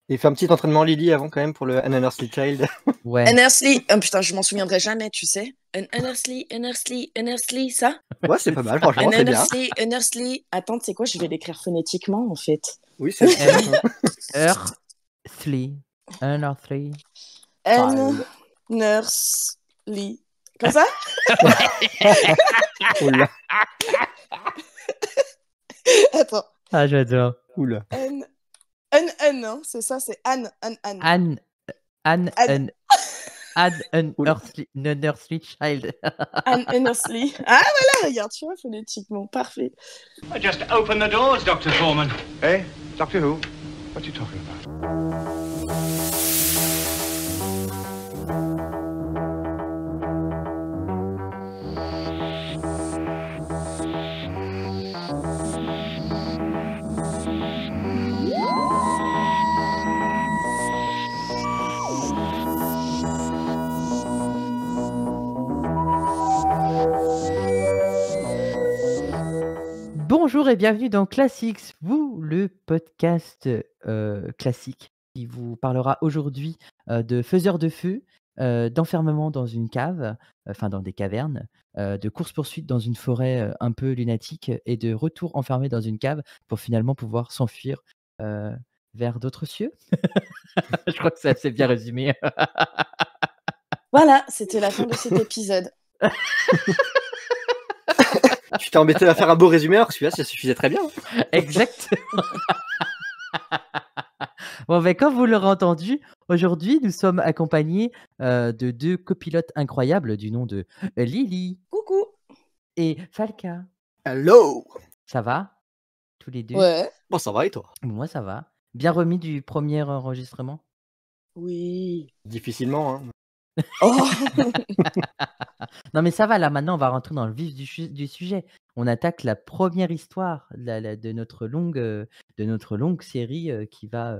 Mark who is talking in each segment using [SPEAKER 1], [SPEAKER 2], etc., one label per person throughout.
[SPEAKER 1] Et fais un petit entraînement Lily avant quand même pour le An Unearthly Child.
[SPEAKER 2] Ouais.
[SPEAKER 3] Unearthly, oh putain, je m'en souviendrai jamais, tu sais. Unearthly, ça.
[SPEAKER 1] Ouais, c'est pas mal, franchement, c'est bien.
[SPEAKER 3] Unearthly. Attends, tu sais quoi, je vais l'écrire phonétiquement en fait.
[SPEAKER 1] Oui, c'est
[SPEAKER 2] Unearthly. Unearthly.
[SPEAKER 1] Child.
[SPEAKER 3] Unearthly. Comme ça.
[SPEAKER 1] Oula.
[SPEAKER 3] Attends.
[SPEAKER 2] Ah, j'adore.
[SPEAKER 1] Oula.
[SPEAKER 3] Hein, c'est ça, c'est Anne.
[SPEAKER 2] Unearthly child.
[SPEAKER 3] Unearthly. Ah voilà, regarde, tu vois, phonétiquement, parfait.
[SPEAKER 4] Just open the doors, Dr. Foreman.
[SPEAKER 5] Eh? Doctor Who? What are you talking about?
[SPEAKER 2] Bonjour et bienvenue dans Classics, vous, le podcast classique qui vous parlera aujourd'hui de faiseurs de feu, d'enfermement dans une cave, enfin dans des cavernes, de course-poursuite dans une forêt un peu lunatique et de retour enfermé dans une cave pour finalement pouvoir s'enfuir vers d'autres cieux. Je crois que c'est assez bien résumé.
[SPEAKER 3] Voilà, c'était la fin de cet épisode.
[SPEAKER 1] Tu t'es embêté à faire un beau résumé alors que celui-là, ça suffisait très bien.
[SPEAKER 2] Exactement. Bon, ben, comme vous l'aurez entendu, aujourd'hui, nous sommes accompagnés de deux copilotes incroyables du nom de Lily
[SPEAKER 3] Coucou.
[SPEAKER 2] et Falca.
[SPEAKER 1] Hello.
[SPEAKER 2] Ça va? Tous les deux?
[SPEAKER 3] Ouais.
[SPEAKER 1] Bon, ça va et toi?
[SPEAKER 2] Moi, ça va. Bien remis du premier enregistrement?
[SPEAKER 3] Oui.
[SPEAKER 1] Difficilement, hein.
[SPEAKER 3] Oh.
[SPEAKER 2] Non, mais ça va, là, maintenant, on va rentrer dans le vif du sujet. On attaque la première histoire de notre longue série qui va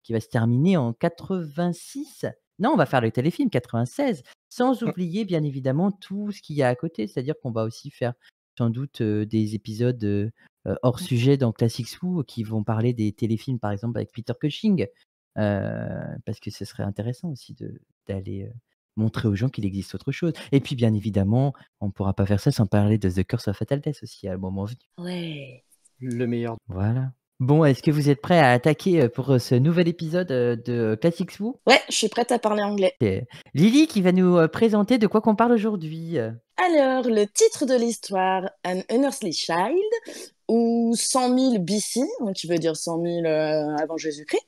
[SPEAKER 2] se terminer en 86. Non, on va faire le téléfilm 96, sans oublier, bien évidemment, tout ce qu'il y a à côté. C'est-à-dire qu'on va aussi faire sans doute des épisodes hors sujet dans Classics Who qui vont parler des téléfilms, par exemple, avec Peter Cushing, parce que ce serait intéressant aussi d'aller montrer aux gens qu'il existe autre chose. Et puis, bien évidemment, on ne pourra pas faire ça sans parler de The Curse of Fatal Death aussi, à un moment venu.
[SPEAKER 3] Ouais.
[SPEAKER 1] Le meilleur.
[SPEAKER 2] Voilà. Bon, est-ce que vous êtes prêts à attaquer pour ce nouvel épisode de Classics Who?
[SPEAKER 3] Ouais, je suis prête à parler anglais.
[SPEAKER 2] C'est Lily qui va nous présenter de quoi qu'on parle aujourd'hui.
[SPEAKER 3] Alors, le titre de l'histoire, An Unearthly Child, ou 100 000 BC, qui veut dire 100 000 avant Jésus-Christ.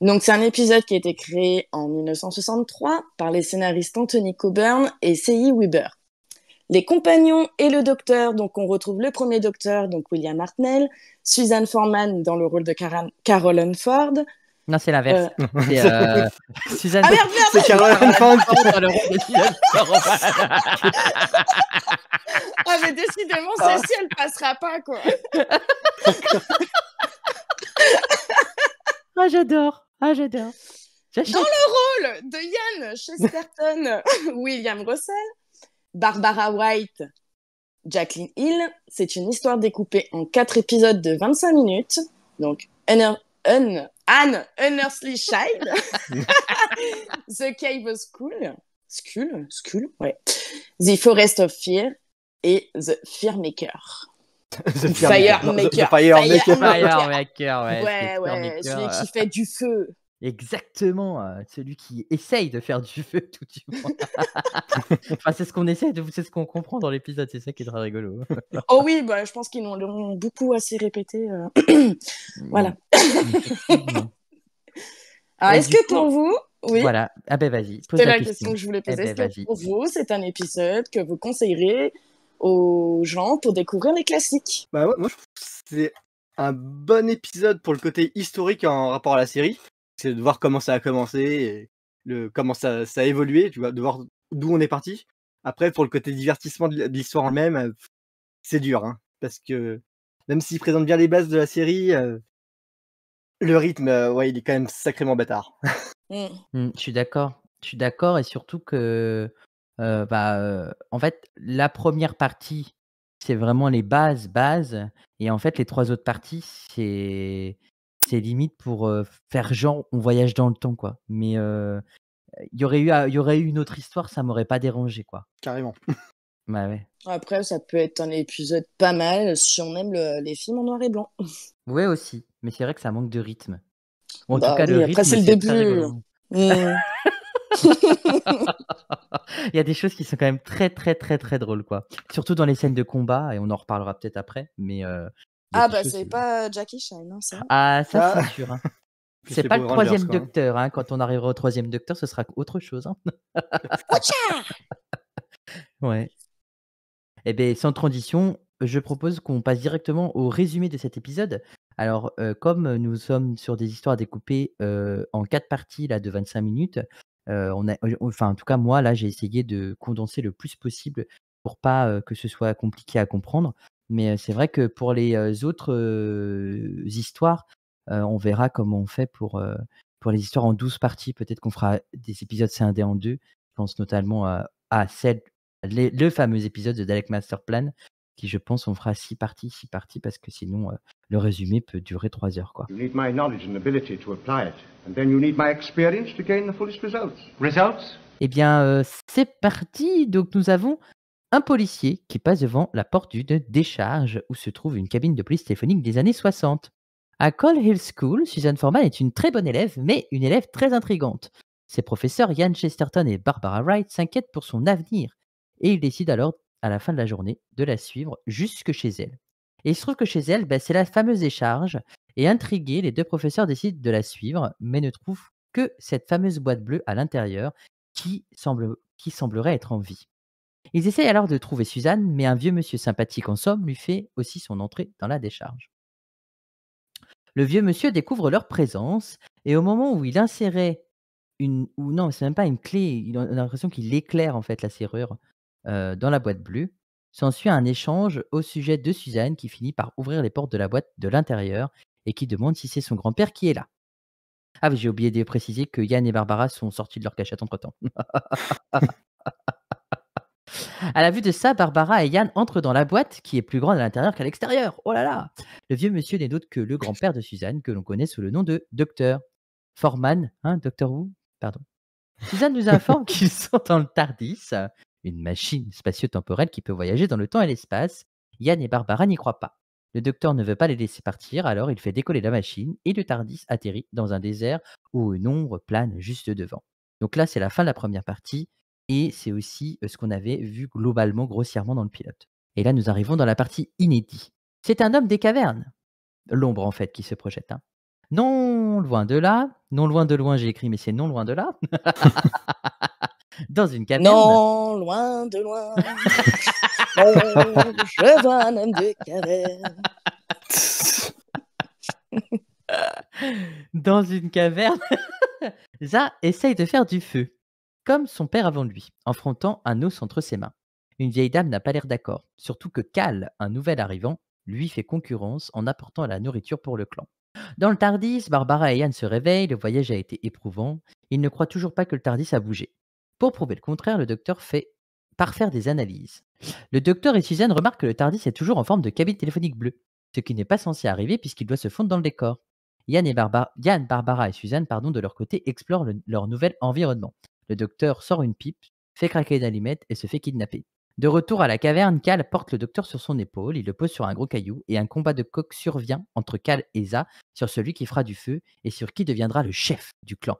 [SPEAKER 3] Donc, c'est un épisode qui a été créé en 1963 par les scénaristes Anthony Coburn et C.E. Weber. Les compagnons et le docteur, donc on retrouve le premier docteur, donc William Hartnell, Suzanne Foreman dans le rôle de Carolyn Ford.
[SPEAKER 2] Non, c'est l'inverse. C'est Suzanne.
[SPEAKER 3] Ah merde,
[SPEAKER 1] C'est Carolyn Ford
[SPEAKER 2] dans le rôle de Suzanne Foreman.
[SPEAKER 3] Ah mais décidément, celle-ci, elle passera pas, quoi.
[SPEAKER 2] Ah, j'adore. Ah, j'adore.
[SPEAKER 3] Dans le rôle de Ian Chesterton, William Russell, Barbara White, Jacqueline Hill, c'est une histoire découpée en 4 épisodes de 25 minutes. Donc, An Unearthly Child, The Cave of Skull, ouais. The Forest of Fear et The Fearmaker.
[SPEAKER 1] The
[SPEAKER 3] Firemaker.
[SPEAKER 2] Firemaker,
[SPEAKER 3] ouais, celui qui fait du feu.
[SPEAKER 2] Exactement, celui qui essaye de faire du feu, tout du moins. Enfin, c'est ce qu'on essaie, c'est ce qu'on comprend dans l'épisode, c'est ça qui est très rigolo.
[SPEAKER 3] Oh oui, bah, je pense qu'ils l'ont beaucoup assez répété. Voilà. Alors, est-ce que pour vous, oui,
[SPEAKER 2] voilà, ah ben vas-y, pose
[SPEAKER 3] c'est
[SPEAKER 2] la
[SPEAKER 3] la
[SPEAKER 2] question.
[SPEAKER 3] question que je voulais poser.
[SPEAKER 2] Eh ben,
[SPEAKER 3] Est-ce que pour vous, c'est un épisode que vous conseillerez aux gens pour découvrir les classiques?
[SPEAKER 1] Bah ouais, moi je trouve que c'est un bon épisode pour le côté historique en rapport à la série. C'est de voir comment ça a commencé et comment ça a évolué, tu vois, de voir d'où on est parti. Après, pour le côté divertissement de l'histoire en elle-même, c'est dur, hein, parce que même s'il présente bien les bases de la série, le rythme, ouais, il est quand même sacrément bâtard.
[SPEAKER 2] Je suis d'accord et surtout que, en fait, la première partie, c'est vraiment les bases et en fait, les 3 autres parties, c'est limite pour faire genre on voyage dans le temps, quoi. Mais il y aurait eu une autre histoire, ça m'aurait pas dérangé, quoi.
[SPEAKER 1] Carrément.
[SPEAKER 2] Bah ouais.
[SPEAKER 3] Après, ça peut être un épisode pas mal si on aime les films en noir et blanc.
[SPEAKER 2] Ouais aussi, mais c'est vrai que ça manque de rythme. Ou en tout
[SPEAKER 3] Bah
[SPEAKER 2] cas, le
[SPEAKER 3] oui, après,
[SPEAKER 2] rythme,
[SPEAKER 3] c'est le
[SPEAKER 2] c'est très
[SPEAKER 3] début.
[SPEAKER 2] rigolo.
[SPEAKER 3] Hmm.
[SPEAKER 2] Il y a des choses qui sont quand même très, très, très, très drôles, quoi. Surtout dans les scènes de combat, et on en reparlera peut-être après, mais il y a
[SPEAKER 3] Ah,
[SPEAKER 2] des
[SPEAKER 3] bah,
[SPEAKER 2] choses.
[SPEAKER 3] c'est pas Jackie Chan, hein, ça.
[SPEAKER 2] Ah, ça,
[SPEAKER 1] Ah.
[SPEAKER 2] c'est sûr. Hein.
[SPEAKER 1] Plus
[SPEAKER 2] C'est
[SPEAKER 1] les
[SPEAKER 2] pas le
[SPEAKER 1] Power Rangers,
[SPEAKER 2] troisième
[SPEAKER 1] quoi, hein.
[SPEAKER 2] docteur. Hein. Quand on arrivera au troisième docteur, ce sera autre chose. Hein. Ouais. Eh bien, sans transition, je propose qu'on passe directement au résumé de cet épisode. Alors, comme nous sommes sur des histoires découpées en 4 parties là, de 25 minutes, enfin, en tout cas, moi, là, j'ai essayé de condenser le plus possible pour pas que ce soit compliqué à comprendre. Mais c'est vrai que pour les autres histoires, on verra comment on fait pour les histoires en 12 parties. Peut-être qu'on fera des épisodes scindés en deux. Je pense notamment à celle le fameux épisode de Dalek Master Plan, qui je pense on fera 6 parties, parce que sinon le résumé peut durer 3 heures, quoi.
[SPEAKER 5] You need my knowledge and ability to apply it, and then you need my experience to gain the fullest results.
[SPEAKER 4] Results?
[SPEAKER 2] Eh bien, c'est parti. Donc nous avons un policier qui passe devant la porte d'une décharge où se trouve une cabine de police téléphonique des années 60. À Cold Hill School, Suzanne Foreman est une très bonne élève, mais une élève très intrigante. Ses professeurs Ian Chesterton et Barbara Wright s'inquiètent pour son avenir, et ils décident alors, à la fin de la journée, de la suivre jusque chez elle. Et il se trouve que chez elle, c'est la fameuse décharge, et intrigués, les deux professeurs décident de la suivre, mais ne trouvent que cette fameuse boîte bleue à l'intérieur qui semblerait être en vie. Ils essayent alors de trouver Suzanne, mais un vieux monsieur sympathique en somme lui fait aussi son entrée dans la décharge. Le vieux monsieur découvre leur présence, et au moment où il insérait ou non, c'est même pas une clé, on a l'impression qu'il éclaire en fait la serrure dans la boîte bleue, s'ensuit un échange au sujet de Suzanne qui finit par ouvrir les portes de la boîte de l'intérieur et qui demande si c'est son grand-père qui est là. Ah oui, j'ai oublié de préciser que Yann et Barbara sont sortis de leur cachette entre-temps. À la vue de ça, Barbara et Yann entrent dans la boîte qui est plus grande à l'intérieur qu'à l'extérieur. Oh là là! Le vieux monsieur n'est d'autre que le grand-père de Suzanne, que l'on connaît sous le nom de Docteur Foreman, hein, Docteur Who? Pardon. Suzanne nous informe qu'ils sont dans le TARDIS, une machine spatio-temporelle qui peut voyager dans le temps et l'espace. Yann et Barbara n'y croient pas. Le docteur ne veut pas les laisser partir, alors il fait décoller la machine et le TARDIS atterrit dans un désert où une ombre plane juste devant. Donc là, c'est la fin de la première partie et c'est aussi ce qu'on avait vu globalement, grossièrement dans le pilote. Et là, nous arrivons dans la partie inédite. C'est un homme des cavernes. L'ombre, en fait, qui se projette. Hein. Non loin de là, non loin de loin, j'ai écrit, mais c'est non loin de là. Dans une caverne.
[SPEAKER 3] Non, loin de loin. Non, je vois un homme de caverne.
[SPEAKER 2] Dans une caverne, Za essaye de faire du feu, comme son père avant lui, en frottant un os entre ses mains. Une vieille dame n'a pas l'air d'accord, surtout que Cal, un nouvel arrivant, lui fait concurrence en apportant la nourriture pour le clan. Dans le TARDIS, Barbara et Yann se réveillent, le voyage a été éprouvant, ils ne croient toujours pas que le TARDIS a bougé. Pour prouver le contraire, le docteur fait par faire des analyses. Le docteur et Suzanne remarquent que le TARDIS est toujours en forme de cabine téléphonique bleue, ce qui n'est pas censé arriver puisqu'il doit se fondre dans le décor. Yann, Barbara et Suzanne, de leur côté, explorent leur nouvel environnement. Le docteur sort une pipe, fait craquer une allumette et se fait kidnapper. De retour à la caverne, Cal porte le docteur sur son épaule, il le pose sur un gros caillou et un combat de coq survient entre Cal et Za sur celui qui fera du feu et sur qui deviendra le chef du clan.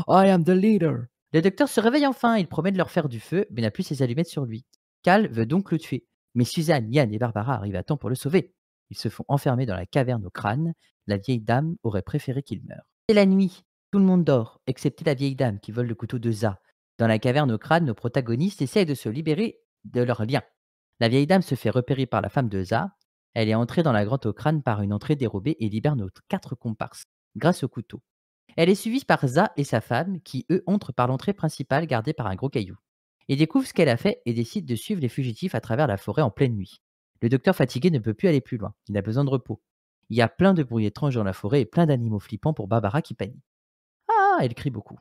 [SPEAKER 2] I am the leader. Le docteur se réveille enfin, il promet de leur faire du feu mais n'a plus ses allumettes sur lui. Cal veut donc le tuer, mais Suzanne, Yann et Barbara arrivent à temps pour le sauver. Ils se font enfermer dans la caverne au crâne, la vieille dame aurait préféré qu'il meure. C'est la nuit, tout le monde dort, excepté la vieille dame qui vole le couteau de Za. Dans la caverne au crâne, nos protagonistes essayent de se libérer de leur lien. La vieille dame se fait repérer par la femme de Za. Elle est entrée dans la grotte au crâne par une entrée dérobée et libère nos 4 comparses, grâce au couteau. Elle est suivie par Za et sa femme, qui eux entrent par l'entrée principale gardée par un gros caillou. Ils découvrent ce qu'elle a fait et décident de suivre les fugitifs à travers la forêt en pleine nuit. Le docteur fatigué ne peut plus aller plus loin, il a besoin de repos. Il y a plein de bruits étranges dans la forêt et plein d'animaux flippants pour Barbara qui panique. Ah, elle crie beaucoup.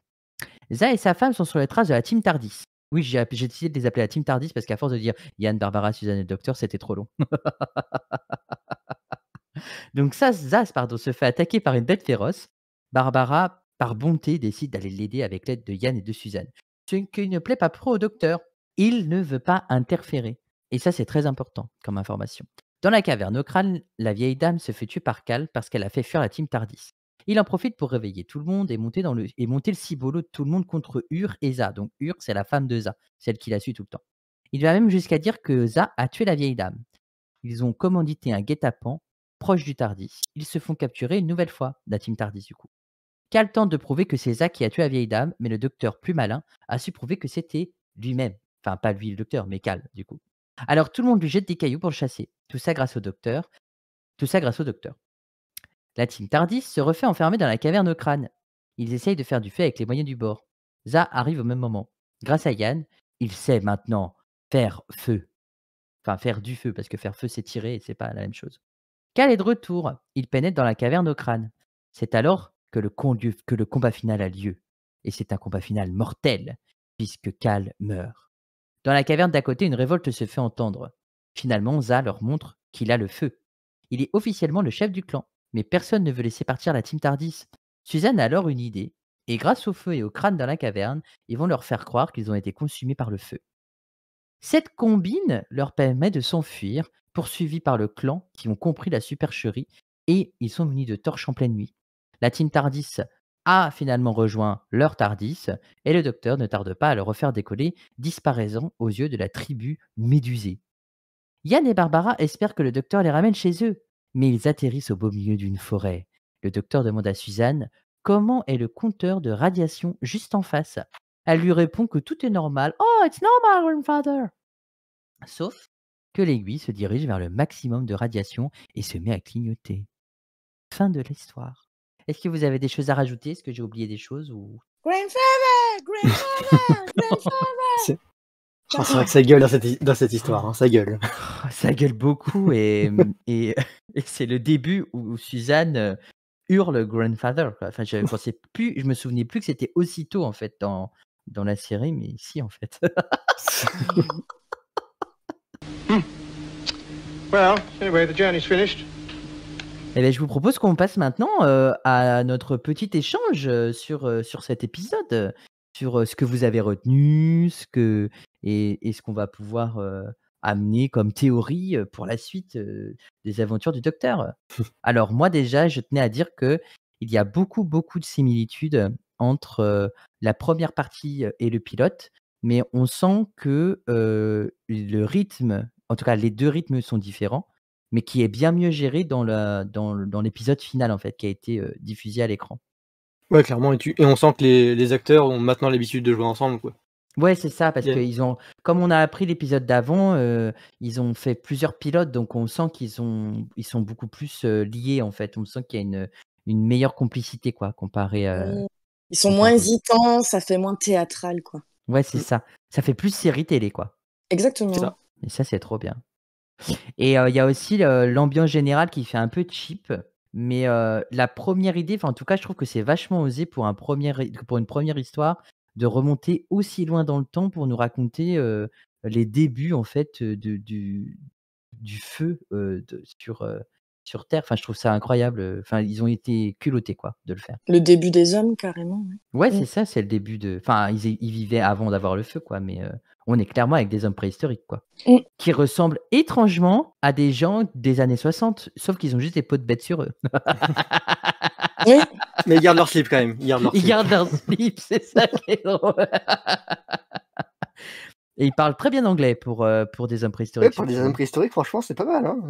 [SPEAKER 2] Za et sa femme sont sur les traces de la team TARDIS. Oui, j'ai décidé de les appeler la team TARDIS parce qu'à force de dire Yann, Barbara, Suzanne et le docteur, c'était trop long. Donc Zaz, pardon, se fait attaquer par une bête féroce. Barbara, par bonté, décide d'aller l'aider avec l'aide de Yann et de Suzanne. Ce qui ne plaît pas trop au docteur. Il ne veut pas interférer. Et ça, c'est très important comme information. Dans la caverne au crâne, la vieille dame se fait tuer par Cal parce qu'elle a fait fuir la team Tardis. Il en profite pour réveiller tout le monde et monter le cibolo de tout le monde contre Ur et Za. Donc Ur, c'est la femme de Za, celle qui la suit tout le temps. Il va même jusqu'à dire que Za a tué la vieille dame. Ils ont commandité un guet-apens proche du Tardis. Ils se font capturer une nouvelle fois, la team Tardis du coup. Cal tente de prouver que c'est Za qui a tué la vieille dame, mais le docteur, plus malin, a su prouver que c'était lui-même. Enfin, pas lui le docteur, mais Cal, du coup. Alors tout le monde lui jette des cailloux pour le chasser. Tout ça grâce au docteur. La team Tardis se refait enfermer dans la caverne au crâne. Ils essayent de faire du feu avec les moyens du bord. Za arrive au même moment. Grâce à Yann, il sait maintenant faire feu. Enfin, faire du feu, parce que faire feu, c'est tirer et c'est pas la même chose. Cal est de retour. Il pénètre dans la caverne au crâne. C'est alors que le combat final a lieu. Et c'est un combat final mortel, puisque Cal meurt. Dans la caverne d'à côté, une révolte se fait entendre. Finalement, Za leur montre qu'il a le feu. Il est officiellement le chef du clan, mais personne ne veut laisser partir la team Tardis. Suzanne a alors une idée, et grâce au feu et au crâne dans la caverne, ils vont leur faire croire qu'ils ont été consumés par le feu. Cette combine leur permet de s'enfuir, poursuivis par le clan qui ont compris la supercherie, et ils sont munis de torches en pleine nuit. La team Tardis a finalement rejoint leur Tardis, et le docteur ne tarde pas à le refaire décoller, disparaissant aux yeux de la tribu médusée. Yann et Barbara espèrent que le docteur les ramène chez eux, mais ils atterrissent au beau milieu d'une forêt. Le docteur demande à Suzanne comment est le compteur de radiation juste en face. Elle lui répond que tout est normal. Oh, it's normal, grandfather. Sauf que l'aiguille se dirige vers le maximum de radiation et se met à clignoter. Fin de l'histoire. Est-ce que vous avez des choses à rajouter? Est-ce que j'ai oublié des choses ou...
[SPEAKER 1] C'est c'est vrai que ça gueule dans cette histoire, hein, ça gueule.
[SPEAKER 2] Ça gueule beaucoup et c'est le début où Suzanne hurle grandfather, quoi. Enfin, je me souvenais plus que c'était aussitôt en fait dans la série, mais si en fait.
[SPEAKER 5] Well, anyway, the journey's finished.
[SPEAKER 2] Eh bien, je vous propose qu'on passe maintenant à notre petit échange sur cet épisode, sur ce que vous avez retenu, et ce qu'on va pouvoir amener comme théorie pour la suite des aventures du docteur. Alors moi déjà, je tenais à dire que il y a beaucoup, beaucoup de similitudes entre la première partie et le pilote, mais on sent que le rythme, en tout cas les deux rythmes sont différents, mais qui est bien mieux géré dans l'épisode final en fait, qui a été diffusé à l'écran.
[SPEAKER 1] Ouais, clairement, et on sent que les acteurs ont maintenant l'habitude de jouer ensemble, quoi.
[SPEAKER 2] Ouais, c'est ça, parce
[SPEAKER 1] Yeah.
[SPEAKER 2] qu'ils ont, comme on a appris l'épisode d'avant, ils ont fait plusieurs pilotes, donc on sent ils sont beaucoup plus liés en fait. On sent qu'il y a une meilleure complicité quoi, comparé à.
[SPEAKER 3] Oui. Ils sont moins hésitants, ça fait moins théâtral, quoi.
[SPEAKER 2] Ouais, c'est ça. Ça fait plus série télé quoi.
[SPEAKER 3] Exactement.
[SPEAKER 1] C'est ça.
[SPEAKER 2] Et ça, c'est trop bien. Et il y a aussi l'ambiance générale qui fait un peu cheap, mais la première idée, enfin en tout cas, je trouve que c'est vachement osé pour une première histoire de remonter aussi loin dans le temps pour nous raconter les débuts en fait du feu sur Terre. Enfin, je trouve ça incroyable. Enfin, ils ont été culottés quoi de le faire.
[SPEAKER 3] Le début des hommes, carrément. Ouais.
[SPEAKER 2] Ouais, c'est ça, c'est le début de. Enfin, ils vivaient avant d'avoir le feu, quoi, mais on est clairement avec des hommes préhistoriques, quoi. Qui ressemblent étrangement à des gens des années 60, sauf qu'ils ont juste des peaux de bêtes sur eux.
[SPEAKER 3] Oui.
[SPEAKER 1] Mais ils gardent leur slip quand même. Ils
[SPEAKER 2] gardent leur slip, c'est ça qui est drôle. Et ils parlent très bien anglais pour des hommes préhistoriques.
[SPEAKER 1] Ouais, pour des hommes préhistoriques, franchement, c'est pas mal. Hein.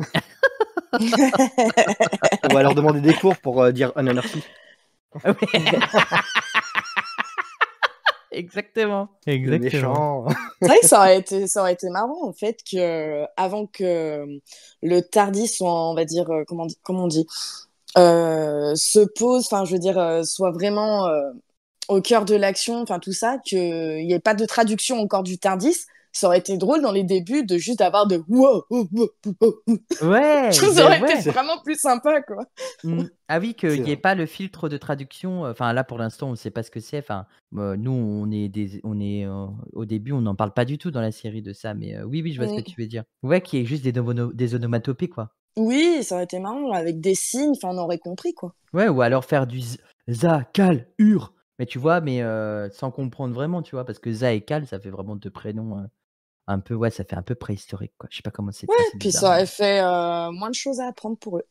[SPEAKER 1] On va leur demander des cours pour dire ananarchie.
[SPEAKER 2] Exactement.
[SPEAKER 1] Méchant.
[SPEAKER 3] C'est vrai que ça aurait été marrant en fait que avant que le Tardis soit, on va dire, comment on dit, se pose, enfin je veux dire, soit vraiment au cœur de l'action, enfin tout ça, qu'il n'y ait pas de traduction encore du Tardis. Ça aurait été drôle dans les débuts de juste avoir de wow,
[SPEAKER 2] ouais,
[SPEAKER 3] ça aurait été vraiment plus sympa quoi.
[SPEAKER 2] Ah oui, qu'il n'y ait pas le filtre de traduction. Enfin là pour l'instant on ne sait pas ce que c'est. Enfin nous on est au début on n'en parle pas du tout dans la série de ça, mais oui je vois ce que tu veux dire. Ouais, qu'il y ait juste des onomatopées quoi.
[SPEAKER 3] Oui, ça aurait été marrant, avec des signes, enfin, on aurait compris, quoi.
[SPEAKER 2] Ouais, ou alors faire du za, cal, ur. Mais tu vois, mais sans comprendre vraiment, tu vois, parce que za et cal, ça fait vraiment 2 prénoms un peu, ouais, ça fait un peu préhistorique, quoi. Je sais pas comment c'est.
[SPEAKER 3] Ouais,
[SPEAKER 2] Enfin, c'est
[SPEAKER 3] puis
[SPEAKER 2] bizarre.
[SPEAKER 3] ça aurait fait moins de choses à apprendre pour eux.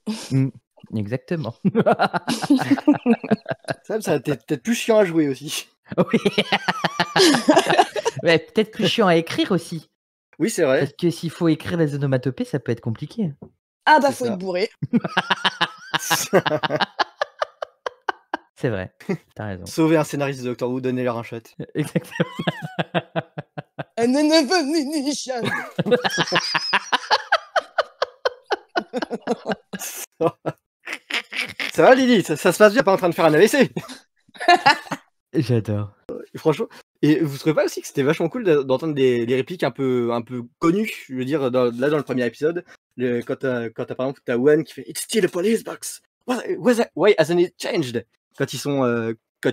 [SPEAKER 2] Exactement.
[SPEAKER 1] Ça aurait été peut-être plus chiant à jouer aussi.
[SPEAKER 2] Oui. Ouais, peut-être plus chiant à écrire aussi.
[SPEAKER 1] Oui, c'est vrai.
[SPEAKER 2] Parce que s'il faut écrire les onomatopées, ça peut être compliqué.
[SPEAKER 3] Ah bah,
[SPEAKER 1] C'est
[SPEAKER 3] faut
[SPEAKER 1] ça.
[SPEAKER 3] être bourré.
[SPEAKER 2] C'est vrai. T'as raison.
[SPEAKER 1] Sauver un scénariste de Doctor Who, donner leur un shot.
[SPEAKER 2] Exactement.
[SPEAKER 1] Ça va, Lily? Ça se passe bien, pas en train de faire un AVC?
[SPEAKER 2] J'adore.
[SPEAKER 1] Et franchement, et vous trouvez pas aussi que c'était vachement cool d'entendre des répliques un peu connues? Je veux dire, dans le premier épisode, quand t'as par exemple t'as Wen qui fait It's still a police box. Why hasn't it changed? Quand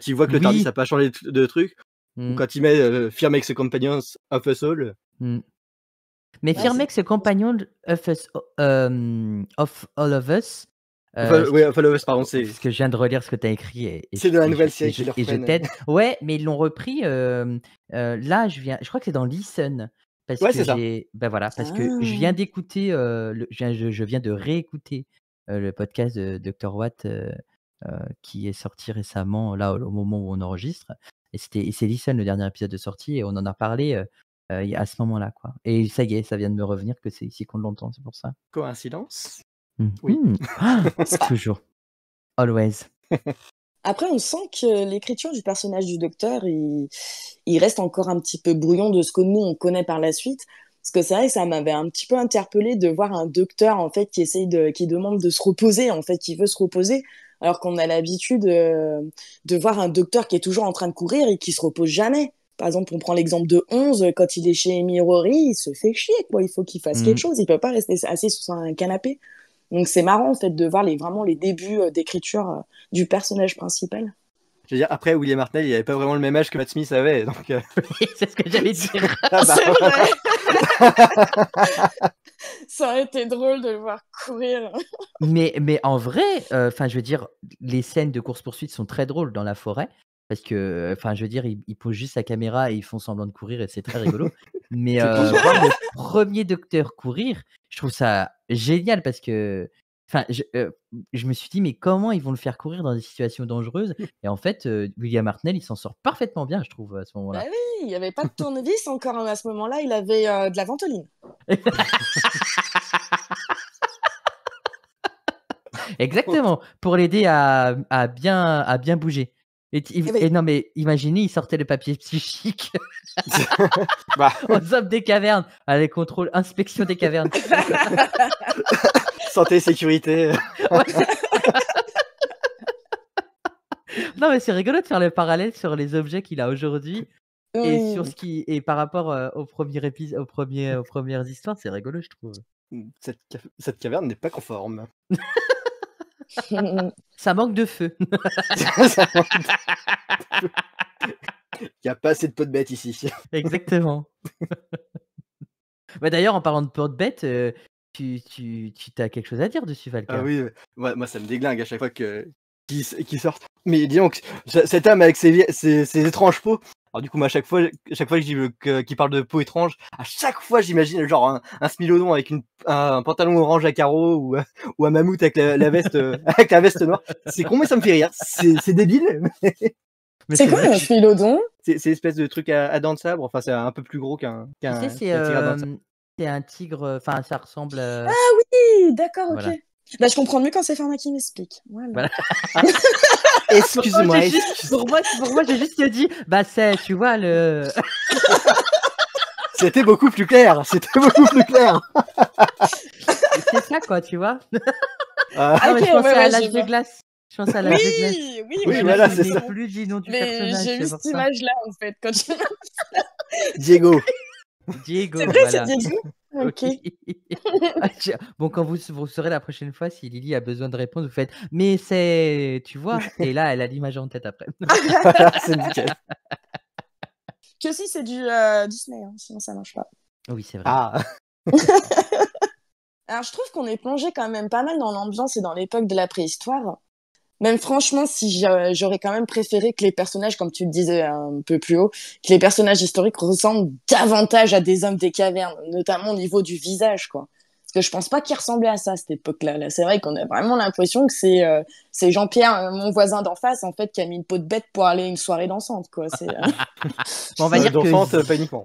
[SPEAKER 1] ils voient que le TARDIS
[SPEAKER 2] Oui.
[SPEAKER 1] a pas changé de truc, ou quand il met Fear makes the companions of us all.
[SPEAKER 2] Mais
[SPEAKER 3] Ouais,
[SPEAKER 2] Fear
[SPEAKER 3] c'est-
[SPEAKER 2] makes a companion of all of us.
[SPEAKER 1] Follow us, pardon, c'est
[SPEAKER 2] Parce que je viens de relire ce que tu as écrit et
[SPEAKER 1] de la
[SPEAKER 2] et
[SPEAKER 1] nouvelle
[SPEAKER 2] je
[SPEAKER 1] série qui le
[SPEAKER 2] et je
[SPEAKER 1] reprennent.
[SPEAKER 2] t'aide. Ouais, mais ils l'ont repris, là, je crois que c'est dans Listen parce
[SPEAKER 1] Ouais,
[SPEAKER 2] que
[SPEAKER 1] c'est ça.
[SPEAKER 2] voilà, parce que je viens
[SPEAKER 3] Ah.
[SPEAKER 2] d'écouter, je viens de réécouter, le podcast de Dr Watt, qui est sorti récemment, là, au moment où on enregistre et c'est Listen, le dernier épisode de sortie et on en a parlé, à ce moment-là, quoi et ça y est, ça vient de me revenir que c'est ici qu'on l'entend, c'est pour ça.
[SPEAKER 1] Coïncidence? Oui.
[SPEAKER 2] Toujours. Always.
[SPEAKER 3] Après, on sent que l'écriture du personnage du docteur, il reste encore un petit peu brouillon de ce que nous, on connaît par la suite. Parce que c'est vrai que ça m'avait un petit peu interpellé de voir un docteur, en fait, qui demande de se reposer, en fait, qui veut se reposer, alors qu'on a l'habitude de voir un docteur qui est toujours en train de courir et qui se repose jamais. Par exemple, on prend l'exemple de 11, quand il est chez Mirori, il se fait chier, quoi. Il faut qu'il fasse quelque chose. Il peut pas rester assis sur un canapé. Donc c'est marrant en fait de voir vraiment les débuts d'écriture du personnage principal.
[SPEAKER 1] Je veux dire, après, William Hartnell, il avait pas vraiment le même âge que Matt Smith avait, donc...
[SPEAKER 2] C'est ce que j'allais dire.
[SPEAKER 1] Ah bah,
[SPEAKER 3] C'est vrai. Ça aurait été drôle de le voir courir.
[SPEAKER 2] Mais en vrai, enfin, je veux dire, les scènes de course-poursuite sont très drôles dans la forêt parce que, enfin, je veux dire, ils posent juste sa caméra et ils font semblant de courir et c'est très rigolo. Mais
[SPEAKER 1] C'est trop
[SPEAKER 2] voir le premier docteur courir, je trouve ça génial parce que, enfin, je me suis dit: «Mais comment ils vont le faire courir dans des situations dangereuses?» et en fait, William Hartnell, il s'en sort parfaitement bien, je trouve, à ce
[SPEAKER 3] Bah
[SPEAKER 2] moment-là.
[SPEAKER 3] oui, il n'y avait pas de tournevis encore à ce moment-là, il avait de la ventoline.
[SPEAKER 2] Exactement, pour l'aider à bien bouger
[SPEAKER 3] Eh oui.
[SPEAKER 2] et non, mais imaginez, il sortait le papier psychique
[SPEAKER 1] Bah,
[SPEAKER 2] aux hommes des cavernes. Allez, contrôle, inspection des cavernes.
[SPEAKER 1] santé, sécurité.
[SPEAKER 2] Ouais. Non, mais c'est rigolo de faire le parallèle sur les objets qu'il a aujourd'hui et
[SPEAKER 3] Oui.
[SPEAKER 2] sur ce qui et par rapport, au premier épisode, aux premières histoires, c'est rigolo, je trouve.
[SPEAKER 1] Cette caverne n'est pas conforme.
[SPEAKER 2] Ça manque de feu.
[SPEAKER 1] Il n'y a pas assez de peau de bête ici.
[SPEAKER 2] Exactement. Bah, d'ailleurs, en parlant de peau de bête, tu as quelque chose à dire dessus,
[SPEAKER 1] Ah
[SPEAKER 2] Valka?
[SPEAKER 1] oui, moi ça me déglingue à chaque fois qu'ils sortent. Mais dis donc, cet homme avec ses étranges peaux. Alors du coup, moi, à chaque fois que je dis qu'il parle de peau étrange, à chaque fois j'imagine genre un smilodon avec un pantalon orange à carreaux ou un mammouth avec la veste avec la veste noire. C'est con, mais ça me fait rire. C'est débile.
[SPEAKER 2] Mais
[SPEAKER 3] C'est quoi
[SPEAKER 2] vrai
[SPEAKER 3] un philodon?
[SPEAKER 1] C'est l'espèce de truc à dents de sabre. Enfin, c'est un peu plus gros
[SPEAKER 2] Tu sais,
[SPEAKER 1] qu'un tigre à dents de sabre.
[SPEAKER 2] c'est un tigre, enfin, ça ressemble,
[SPEAKER 3] Ah oui, d'accord,
[SPEAKER 2] voilà.
[SPEAKER 3] ok. Bah, je comprends mieux quand c'est Pharma qui m'explique. Voilà.
[SPEAKER 2] Voilà.
[SPEAKER 1] Excuse-moi.
[SPEAKER 2] Pour moi, j'ai juste dit, bah, tu vois,
[SPEAKER 1] C'était beaucoup plus clair. C'était beaucoup plus clair.
[SPEAKER 2] c'est ça, quoi, tu vois.
[SPEAKER 1] Ah,
[SPEAKER 2] Non, mais
[SPEAKER 3] Ok,
[SPEAKER 2] je pensais
[SPEAKER 3] ouais,
[SPEAKER 2] à
[SPEAKER 3] je
[SPEAKER 2] l'âge de
[SPEAKER 3] vois.
[SPEAKER 2] glace. Je pensais à l'âge de glace.
[SPEAKER 3] Oui,
[SPEAKER 1] Oui,
[SPEAKER 3] je
[SPEAKER 1] voilà,
[SPEAKER 3] me
[SPEAKER 1] c'est
[SPEAKER 3] suis
[SPEAKER 1] ça.
[SPEAKER 3] dit,
[SPEAKER 2] Plus du nom du
[SPEAKER 3] mais
[SPEAKER 2] personnage,
[SPEAKER 3] j'ai
[SPEAKER 2] c'est
[SPEAKER 3] vu
[SPEAKER 2] pour
[SPEAKER 3] cette
[SPEAKER 2] ça.
[SPEAKER 3] image-là, en fait, quand je...
[SPEAKER 1] Diego.
[SPEAKER 2] Diego,
[SPEAKER 3] C'est vrai,
[SPEAKER 2] voilà.
[SPEAKER 3] c'est Diego? Ok.
[SPEAKER 2] Oui. Ah, bon, quand vous saurez la prochaine fois si Lily a besoin de répondre, vous faites: «Mais c'est» tu vois? Et là, elle a l'image en tête après.
[SPEAKER 1] Voilà, c'est nickel.
[SPEAKER 3] Que si c'est du Disney, hein, sinon ça marche pas.
[SPEAKER 2] Oui, c'est vrai.
[SPEAKER 1] Ah.
[SPEAKER 3] Alors, je trouve qu'on est plongé quand même pas mal dans l'ambiance et dans l'époque de la préhistoire. Même franchement, si j'aurais quand même préféré que les personnages, comme tu le disais un peu plus haut, que les personnages historiques ressemblent davantage à des hommes des cavernes, notamment au niveau du visage, quoi. Parce que je pense pas qu'ils ressemblaient à ça à cette époque-là. Là, c'est vrai qu'on a vraiment l'impression que c'est Jean-Pierre, mon voisin d'en face, en fait, qui a mis une peau de bête pour aller à une soirée dansante, quoi.
[SPEAKER 2] Bon, on va dire
[SPEAKER 1] D'enfante,
[SPEAKER 2] que
[SPEAKER 1] pas uniquement.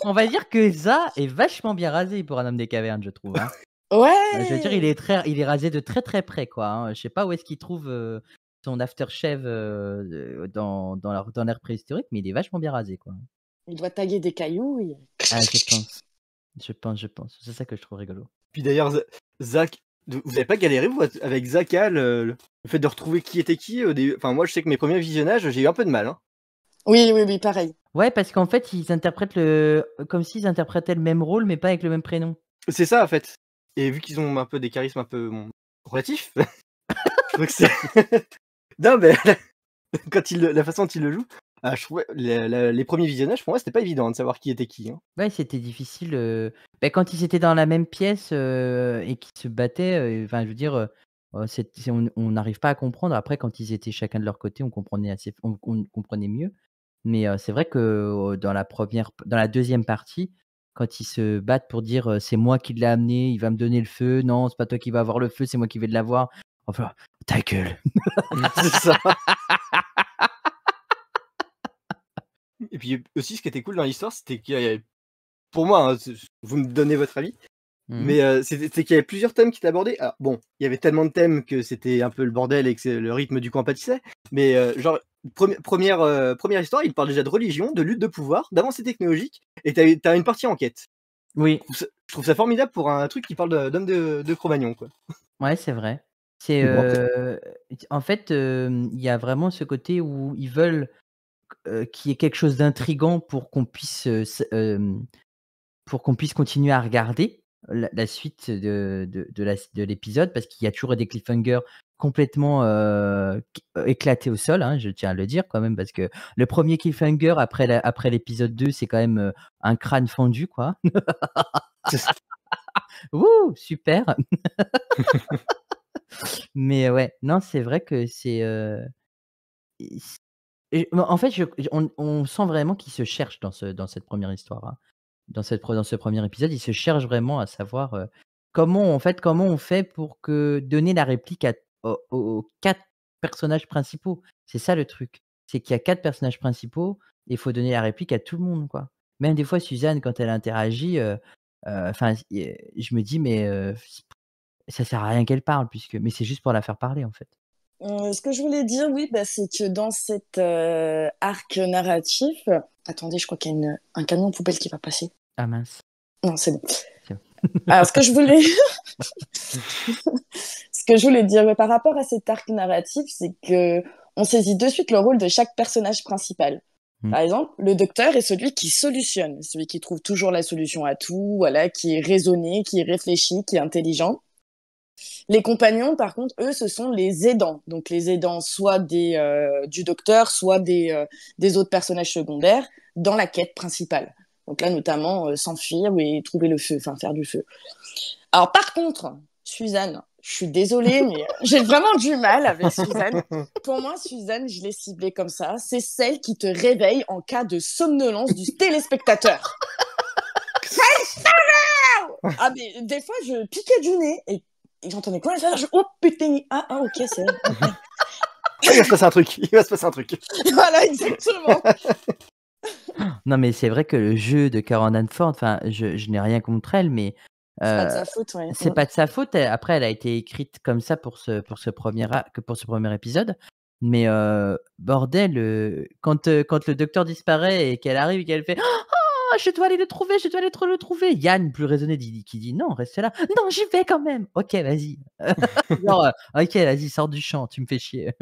[SPEAKER 2] on va dire que Ça est vachement bien rasé pour un homme des cavernes, je trouve. Hein.
[SPEAKER 3] Ouais.
[SPEAKER 2] Je veux dire, il est rasé de très très près, quoi. Hein. Je sais pas où est-ce qu'il trouve son aftershave dans l'ère préhistorique, mais il est vachement bien rasé, quoi.
[SPEAKER 3] Il doit taguer des cailloux.
[SPEAKER 2] Ah, je pense. C'est ça que je trouve rigolo.
[SPEAKER 1] Puis d'ailleurs, Zach, vous avez pas galéré vous avec Zaka, le fait de retrouver qui était qui au début. Enfin, moi, je sais que mes premiers visionnages, j'ai eu un peu de mal. Hein.
[SPEAKER 3] Oui, pareil.
[SPEAKER 2] Ouais, parce qu'en fait, ils interprètent comme s'ils interprétaient le même rôle, mais pas avec le même prénom.
[SPEAKER 1] C'est ça, en fait. Et vu qu'ils ont un peu des charismes un peu relatifs, je trouve que c'est. Non, mais la façon dont ils le jouent, je trouvais les premiers visionnages, pour moi, c'était pas évident de savoir qui était qui. Hein.
[SPEAKER 2] Ouais, c'était difficile. Quand ils étaient dans la même pièce et qu'ils se battaient, enfin, je veux dire, on n'arrive pas à comprendre. Après, quand ils étaient chacun de leur côté, on comprenait on comprenait mieux. Mais c'est vrai que dans la deuxième partie, quand ils se battent pour dire c'est moi qui l'ai amené, il va me donner le feu, non, c'est pas toi qui vas avoir le feu, c'est moi qui vais l'avoir. Enfin, ta gueule.
[SPEAKER 1] C'est ça. Et puis aussi, ce qui était cool dans l'histoire, c'était qu'il y avait, pour moi, hein, vous me donnez votre avis, mais c'était qu'il y avait plusieurs thèmes qui étaient abordés. Alors, bon, il y avait tellement de thèmes que c'était un peu le bordel et que le rythme du camp pâtissait. Mais genre, première histoire, il parle déjà de religion, de lutte de pouvoir, d'avancée technologique, et t'as une partie enquête.
[SPEAKER 2] Oui.
[SPEAKER 1] Je trouve ça formidable pour un truc qui parle d'homme de Cro-Magnon, quoi.
[SPEAKER 2] Ouais, c'est vrai. C'est en fait, il y a vraiment ce côté où ils veulent qu'il y ait quelque chose d'intriguant pour qu'on puisse continuer à regarder la suite de l'épisode, parce qu'il y a toujours des cliffhangers complètement éclatés au sol, hein, je tiens à le dire quand même, parce que le premier cliffhanger après l'épisode 2, c'est quand même un crâne fendu, quoi. Ouh, super. Mais ouais, non, c'est vrai que c'est en fait, on sent vraiment qu'ils se cherchent dans cette première histoire, hein. Dans ce premier épisode, ils se cherchent vraiment à savoir comment on fait pour donner la réplique aux 4 personnages principaux. C'est ça le truc. C'est qu'il y a 4 personnages principaux et il faut donner la réplique à tout le monde, quoi. Même des fois, Suzanne, quand elle interagit, enfin, je me dis, mais ça sert à rien qu'elle parle, mais c'est juste pour la faire parler, en fait.
[SPEAKER 3] Ce que je voulais dire, oui, c'est que dans cet arc narratif... Attendez, je crois qu'il y a un camion poubelle qui va passer.
[SPEAKER 2] Ah mince.
[SPEAKER 3] Non, c'est bon.
[SPEAKER 2] C'est bon.
[SPEAKER 3] Alors, ce que je voulais dire par rapport à cet arc narratif, c'est que on saisit de suite le rôle de chaque personnage principal. Par exemple, le docteur est celui qui solutionne, celui qui trouve toujours la solution à tout, voilà, qui est raisonné, qui est réfléchi, qui est intelligent. Les compagnons, par contre, eux, ce sont les aidants. Donc, les aidants, soit du docteur, soit des autres personnages secondaires dans la quête principale. Donc là, notamment, s'enfuir et trouver le feu, enfin, faire du feu. Alors, par contre, Suzanne, je suis désolée, mais j'ai vraiment du mal avec Suzanne. Pour moi, Suzanne, je l'ai ciblée comme ça. C'est celle qui te réveille en cas de somnolence du téléspectateur. Ah, mais des fois, je piquais du nez et j'entendais quoi ça, oh putain, ok, c'est okay.
[SPEAKER 1] Il va se passer un truc.
[SPEAKER 3] Voilà, exactement.
[SPEAKER 2] Non, mais c'est vrai que le jeu de Carole Danford, enfin, je n'ai rien contre elle, mais
[SPEAKER 3] c'est pas de sa faute, ouais.
[SPEAKER 2] C'est pas de sa faute. Après, elle a été écrite comme ça pour ce premier épisode. Mais bordel, quand le docteur disparaît et qu'elle arrive et qu'elle fait je dois aller le trouver. Yann, plus raisonné, qui dit non, reste là. Non, j'y vais quand même. Ok, vas-y. Genre, ok, vas-y, sors du champ, tu me fais chier.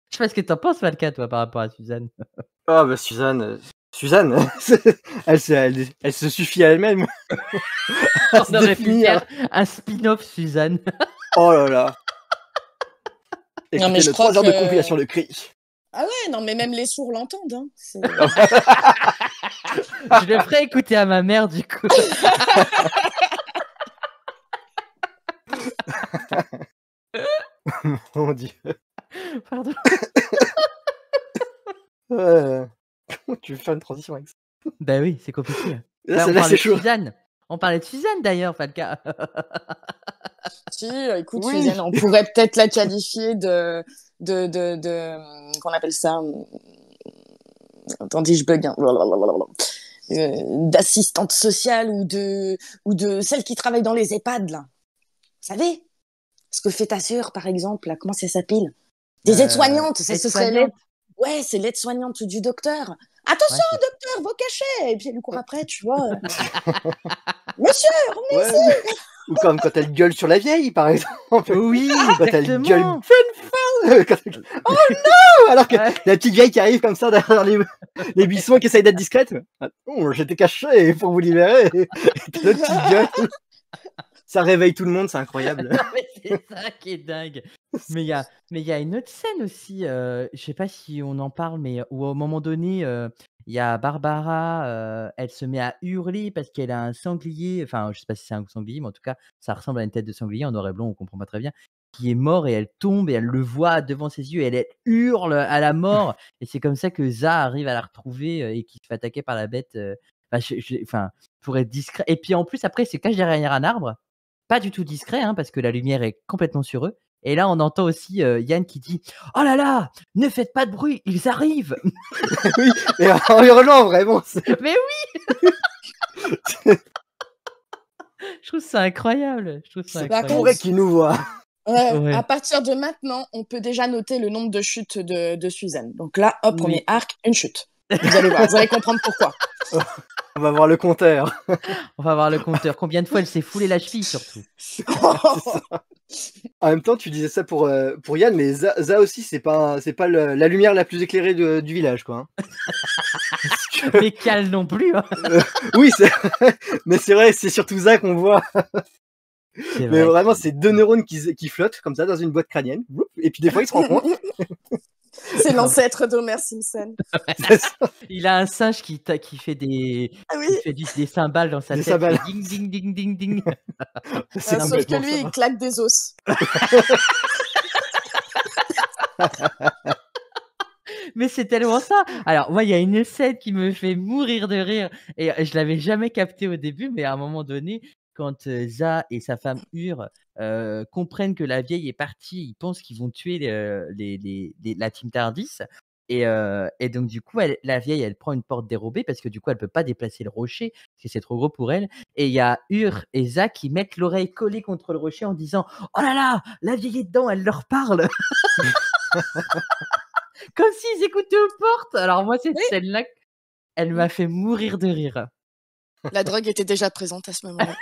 [SPEAKER 2] Je sais pas ce que t'en penses, Malka, toi, par rapport à Suzanne.
[SPEAKER 1] Ah bah Suzanne, elle se suffit à elle-même.
[SPEAKER 2] On aurait pu faire un spin-off Suzanne.
[SPEAKER 1] Oh là là.
[SPEAKER 3] Non, mais je crois
[SPEAKER 1] 3 heures de compilation de cris.
[SPEAKER 3] Ah ouais, non, mais même les sourds l'entendent. Hein.
[SPEAKER 2] Je le ferai écouter à ma mère, du coup.
[SPEAKER 1] Mon Dieu.
[SPEAKER 2] Pardon.
[SPEAKER 1] Comment tu veux faire une transition avec ça?
[SPEAKER 2] Bah oui, c'est compliqué.
[SPEAKER 1] Là,
[SPEAKER 2] Bah, on
[SPEAKER 1] celle-là,
[SPEAKER 2] parlait
[SPEAKER 1] c'est
[SPEAKER 2] de
[SPEAKER 1] chaud.
[SPEAKER 2] Suzanne. On parlait de Suzanne, d'ailleurs, Falca.
[SPEAKER 3] Si, écoute,
[SPEAKER 1] Oui.
[SPEAKER 3] Suzanne, on pourrait peut-être la qualifier qu'on appelle ça. Attendez, je bug. Hein. D'assistante sociale ou de celle qui travaille dans les EHPAD, là. Vous savez? Ce que fait ta sœur, par exemple, là, comment ça s'appelle? Des aides-soignantes, ça ce serait l'aide.
[SPEAKER 2] Aide-soignante.
[SPEAKER 3] Ouais, c'est l'aide-soignante du docteur. Attention,
[SPEAKER 2] Ouais,
[SPEAKER 3] docteur, vos cachets! Et puis elle lui court après, tu vois. Monsieur,
[SPEAKER 1] Ouais. Ou comme quand elle gueule sur la vieille, par exemple.
[SPEAKER 2] oui,
[SPEAKER 1] Quand elle gueule
[SPEAKER 2] exactement.
[SPEAKER 1] Quand elle- Oh non! Alors que
[SPEAKER 2] Ouais.
[SPEAKER 1] la petite vieille qui arrive comme ça derrière les buissons et qui essaye d'être discrète. Ah, oh, j'étais caché pour vous libérer. Et t'as l'autre qui gueule. Ça réveille tout le monde, c'est incroyable.
[SPEAKER 2] Non, mais c'est ça qui est dingue. Mais il y a une autre scène aussi, je sais pas si on en parle, mais où au moment donné, il y a Barbara, elle se met à hurler parce qu'elle a un sanglier, enfin, je sais pas si c'est un sanglier, mais en tout cas, ça ressemble à une tête de sanglier en noir et blanc, on comprend pas très bien, qui est mort et elle tombe et elle le voit devant ses yeux et elle hurle à la mort. Et c'est comme ça que Za arrive à la retrouver et qui se fait attaquer par la bête. Enfin, enfin, pour être discret. Et puis en plus, après, il se cache derrière un arbre. Pas du tout discret, hein, parce que la lumière est complètement sur eux. Et là, on entend aussi Yann qui dit « Oh là là, ne faites pas de bruit, ils arrivent !»
[SPEAKER 1] Oui, mais en hurlant, vraiment.
[SPEAKER 2] Mais oui. Je trouve ça incroyable. Je trouve ça
[SPEAKER 1] C'est
[SPEAKER 3] Par
[SPEAKER 2] incroyable.
[SPEAKER 1] pour elle qui nous voit.
[SPEAKER 3] Ouais,
[SPEAKER 2] Ouais.
[SPEAKER 3] à partir de maintenant, on peut déjà noter le nombre de chutes de Suzanne. Donc là, hop,
[SPEAKER 2] Oui.
[SPEAKER 3] premier arc, une chute. Vous allez voir, vous allez comprendre pourquoi.
[SPEAKER 1] On va voir le compteur.
[SPEAKER 2] On va voir le compteur. Combien de fois elle s'est foulée la cheville, surtout.
[SPEAKER 1] C'est ça. En même temps, tu disais ça pour Yann, mais Za aussi, c'est pas la lumière la plus éclairée du village, quoi. Hein. Parce que-
[SPEAKER 2] Mais Cal non plus. Hein.
[SPEAKER 1] oui, mais c'est vrai, c'est surtout Za qu'on voit.
[SPEAKER 2] C'est
[SPEAKER 1] Mais
[SPEAKER 2] vrai.
[SPEAKER 1] vraiment, c'est deux neurones qui flottent comme ça dans une boîte crânienne. Et puis des fois, ils se rencontrent.
[SPEAKER 3] C'est l'ancêtre d'Homer Simpson.
[SPEAKER 1] C'est ça.
[SPEAKER 2] Il a un singe qui fait des,
[SPEAKER 3] Ah oui,
[SPEAKER 2] qui fait des cymbales dans sa
[SPEAKER 1] Des
[SPEAKER 2] tête.
[SPEAKER 1] cymbales.
[SPEAKER 2] Ding, ding, ding, ding, ding.
[SPEAKER 1] C'est
[SPEAKER 3] sauf que
[SPEAKER 1] complètement
[SPEAKER 3] lui,
[SPEAKER 1] ça.
[SPEAKER 3] il claque des os.
[SPEAKER 2] Mais c'est tellement ça. Alors, moi, il y a une scène qui me fait mourir de rire. Et je l'avais jamais capté au début, mais à un moment donné, quand Za et sa femme Ur comprennent que la vieille est partie, ils pensent qu'ils vont tuer la team Tardis. Et donc, du coup, la vieille, elle prend une porte dérobée parce que du coup, elle peut pas déplacer le rocher parce que c'est trop gros pour elle. Et il y a Ur et Za qui mettent l'oreille collée contre le rocher en disant « Oh là là, la vieille est dedans, elle leur parle !» Comme s'ils écoutaient aux portes. Alors moi, cette
[SPEAKER 3] Oui.
[SPEAKER 2] scène-là, elle m'a fait mourir de rire.
[SPEAKER 3] La drogue était déjà présente à ce moment-là.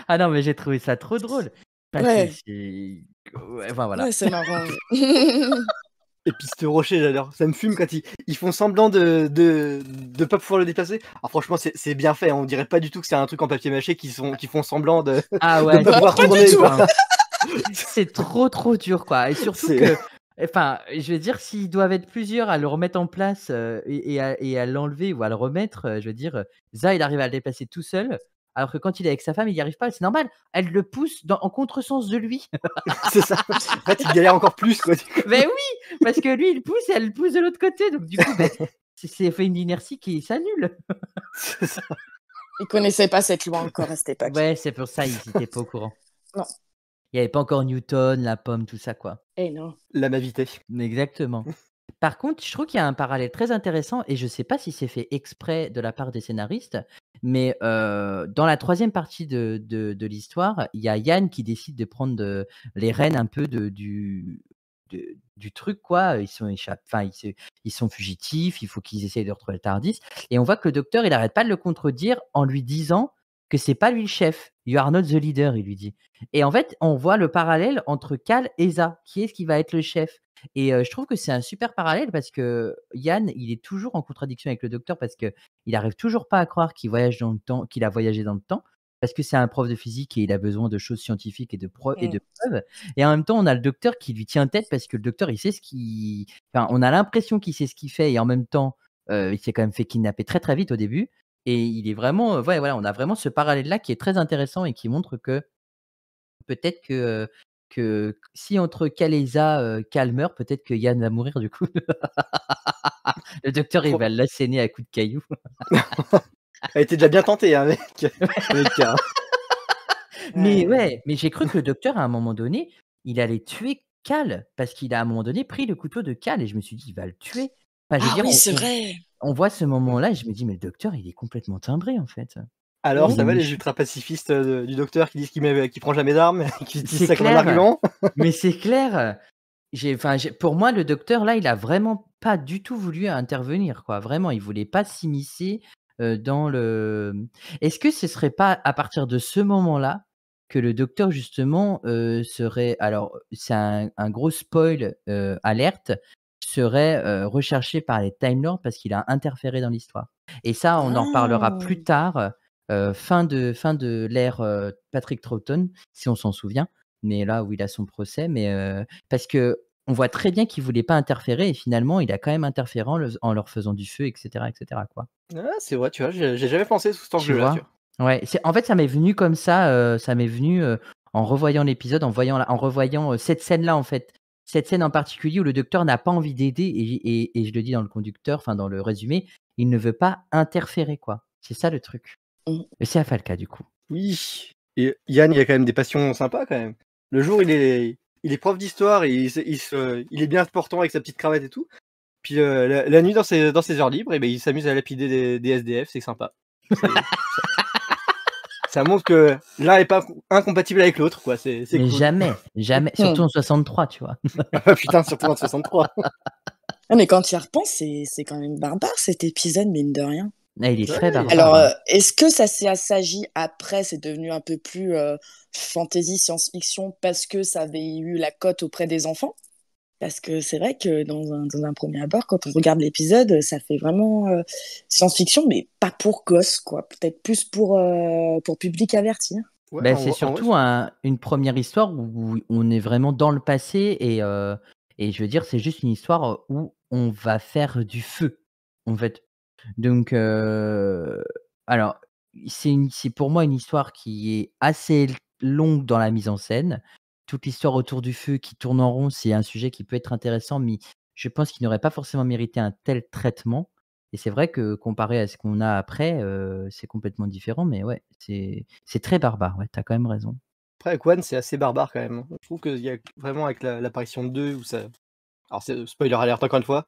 [SPEAKER 2] Ah non, mais j'ai trouvé ça trop drôle. Enfin,
[SPEAKER 3] Ouais.
[SPEAKER 2] Ouais, enfin, voilà.
[SPEAKER 3] Ouais, c'est marrant.
[SPEAKER 1] Et puis ce rocher, j'adore. Ça me fume quand ils font semblant de pas pouvoir le déplacer. Alors franchement, c'est bien fait. Hein. On dirait pas du tout que c'est un truc en papier mâché qui font semblant de
[SPEAKER 2] Ah ouais,
[SPEAKER 1] pas pouvoir
[SPEAKER 3] pas du
[SPEAKER 1] tourner.
[SPEAKER 3] tout.
[SPEAKER 1] Quoi.
[SPEAKER 2] c'est trop dur, quoi. Et surtout
[SPEAKER 1] C'est-
[SPEAKER 2] que, enfin, je veux dire, s'ils doivent être plusieurs à le remettre en place et à l'enlever ou à le remettre, je veux dire, Za, il arrive à le déplacer tout seul. Alors que quand il est avec sa femme, il n'y arrive pas. C'est normal. Elle le pousse en contresens de lui.
[SPEAKER 1] c'est ça. En fait, il galère encore plus. Quoi.
[SPEAKER 2] Mais oui, parce que lui, il pousse et elle le pousse de l'autre côté. Donc, du coup, c'est fait une inertie qui s'annule.
[SPEAKER 1] C'est ça.
[SPEAKER 3] Ils connaissaient pas cette loi encore à cette époque.
[SPEAKER 2] Ouais, c'est pour ça, ils n'étaient pas au courant.
[SPEAKER 3] Non.
[SPEAKER 2] Il n'y avait pas encore Newton, la pomme, tout ça, quoi.
[SPEAKER 3] Eh non.
[SPEAKER 1] La mavité.
[SPEAKER 2] Exactement. Par contre, je trouve qu'il y a un parallèle très intéressant et je ne sais pas si c'est fait exprès de la part des scénaristes, mais dans la troisième partie de l'histoire, il y a Yann qui décide de prendre les rênes un peu du truc, quoi. Ils sont fugitifs, il faut qu'ils essayent de retrouver le Tardis. Et on voit que le docteur, il n'arrête pas de le contredire en lui disant que c'est pas lui le chef. You are not the leader, il lui dit. Et en fait, on voit le parallèle entre Cal et Za. Qui est-ce qui va être le chef? Et je trouve que c'est un super parallèle parce que Yann, il est toujours en contradiction avec le docteur parce qu'il n'arrive toujours pas à croire qu'il voyage dans le temps, qu'il a voyagé dans le temps, parce que c'est un prof de physique et il a besoin de choses scientifiques et de preuves. Et en même temps, on a le docteur qui lui tient tête parce que le docteur, il sait ce qu'il... Enfin, on a l'impression qu'il sait ce qu'il fait et en même temps, il s'est quand même fait kidnapper très, très vite au début et il est vraiment, ouais, voilà, on a vraiment ce parallèle-là qui est très intéressant et qui montre que peut-être que si entre Cal et Isa, Cal meurt, peut-être que Yann va mourir du coup. Le docteur, il
[SPEAKER 1] Pro-
[SPEAKER 2] va l'asséner à coups de cailloux.
[SPEAKER 1] Elle était déjà bien tentée, hein, mec. Avec Car.
[SPEAKER 2] Mais ouais, mais j'ai cru que le docteur, à un moment donné, il allait tuer Cal parce qu'il a, à un moment donné, pris le couteau de Cal et je me suis dit: «Il va le tuer». Enfin, je veux
[SPEAKER 3] Ah
[SPEAKER 2] dire,
[SPEAKER 3] oui, c'est vrai.
[SPEAKER 2] on voit ce moment-là et je me dis: «Mais le docteur, il est complètement timbré, en fait».
[SPEAKER 1] Alors,
[SPEAKER 3] Mmh.
[SPEAKER 2] Il est
[SPEAKER 1] ça va les
[SPEAKER 2] méchant.
[SPEAKER 1] ultra-pacifistes du docteur qui disent qu'il prend jamais d'armes, qui utilisent
[SPEAKER 2] C'est
[SPEAKER 1] ça comme un
[SPEAKER 2] clair,
[SPEAKER 1] argument?
[SPEAKER 2] mais c'est clair, pour moi, le docteur, là, il a vraiment pas du tout voulu intervenir, quoi. Vraiment, il voulait pas s'immiscer, dans le est-ce que ce serait pas à partir de ce moment-là que le docteur, justement, serait alors, c'est un gros spoil, alerte, serait, recherché par les Time Lords parce qu'il a interféré dans l'histoire et ça, on en reparlera
[SPEAKER 3] Ah.
[SPEAKER 2] plus tard, fin de l'ère, Patrick Troughton, si on s'en souvient, mais là où il a son procès, mais parce qu'on voit très bien qu'il voulait pas interférer et finalement il a quand même interféré en leur faisant du feu et cetera, quoi.
[SPEAKER 1] Ah, c'est vrai, tu vois, j'ai jamais pensé sous cet
[SPEAKER 2] Tu
[SPEAKER 1] angle-là, tu
[SPEAKER 2] vois?
[SPEAKER 1] vois?
[SPEAKER 2] Ouais, en fait, ça m'est venu comme ça m'est venu, en revoyant l'épisode, en revoyant, cette scène-là, en fait. Cette scène en particulier où le docteur n'a pas envie d'aider et je le dis dans le conducteur, enfin dans le résumé, il ne veut pas interférer, quoi. C'est ça le truc.
[SPEAKER 3] Mmh.
[SPEAKER 2] Et c'est Afalka, du coup.
[SPEAKER 1] Oui. Et Yann, il a quand même des passions sympas, quand même. Le jour, il est prof d'histoire et il est bien portant avec sa petite cravate et tout. Puis la nuit, dans ses heures libres, il s'amuse à lapider des SDF, c'est sympa. Ça montre que l'un est pas incompatible avec l'autre, quoi. C'est
[SPEAKER 2] Mais
[SPEAKER 1] cool.
[SPEAKER 2] jamais, surtout en 63, tu vois?
[SPEAKER 1] Ah putain, surtout en 63.
[SPEAKER 3] Ah, mais quand il y repense, c'est quand même barbare cet épisode, mine de rien.
[SPEAKER 2] Ah, il est très
[SPEAKER 1] Ouais,
[SPEAKER 2] barbare,
[SPEAKER 3] Alors,
[SPEAKER 2] hein.
[SPEAKER 3] est-ce que ça s'est assagi après, c'est devenu un peu plus fantasy, science-fiction, parce que ça avait eu la cote auprès des enfants? Parce que c'est vrai que dans un premier abord, quand on regarde l'épisode, ça fait vraiment science-fiction, mais pas pour gosses, quoi. Peut-être plus pour public averti.
[SPEAKER 1] ouais,
[SPEAKER 2] Bah,
[SPEAKER 1] en
[SPEAKER 2] c'est
[SPEAKER 1] vrai,
[SPEAKER 2] surtout une première histoire où on est vraiment dans le passé et je veux dire, c'est juste une histoire, où on va faire du feu, en fait. Donc alors, c'est pour moi une histoire qui est assez longue dans la mise en scène. Toute l'histoire autour du feu qui tourne en rond, c'est un sujet qui peut être intéressant, mais je pense qu'il n'aurait pas forcément mérité un tel traitement et c'est vrai que comparé à ce qu'on a après, c'est complètement différent, mais ouais, c'est très barbare, ouais, tu as quand même raison.
[SPEAKER 1] Après, avec One, c'est assez barbare quand même. Je trouve qu'il y a vraiment avec l'apparition de 2 où ça. Alors, c'est spoiler alert encore une fois.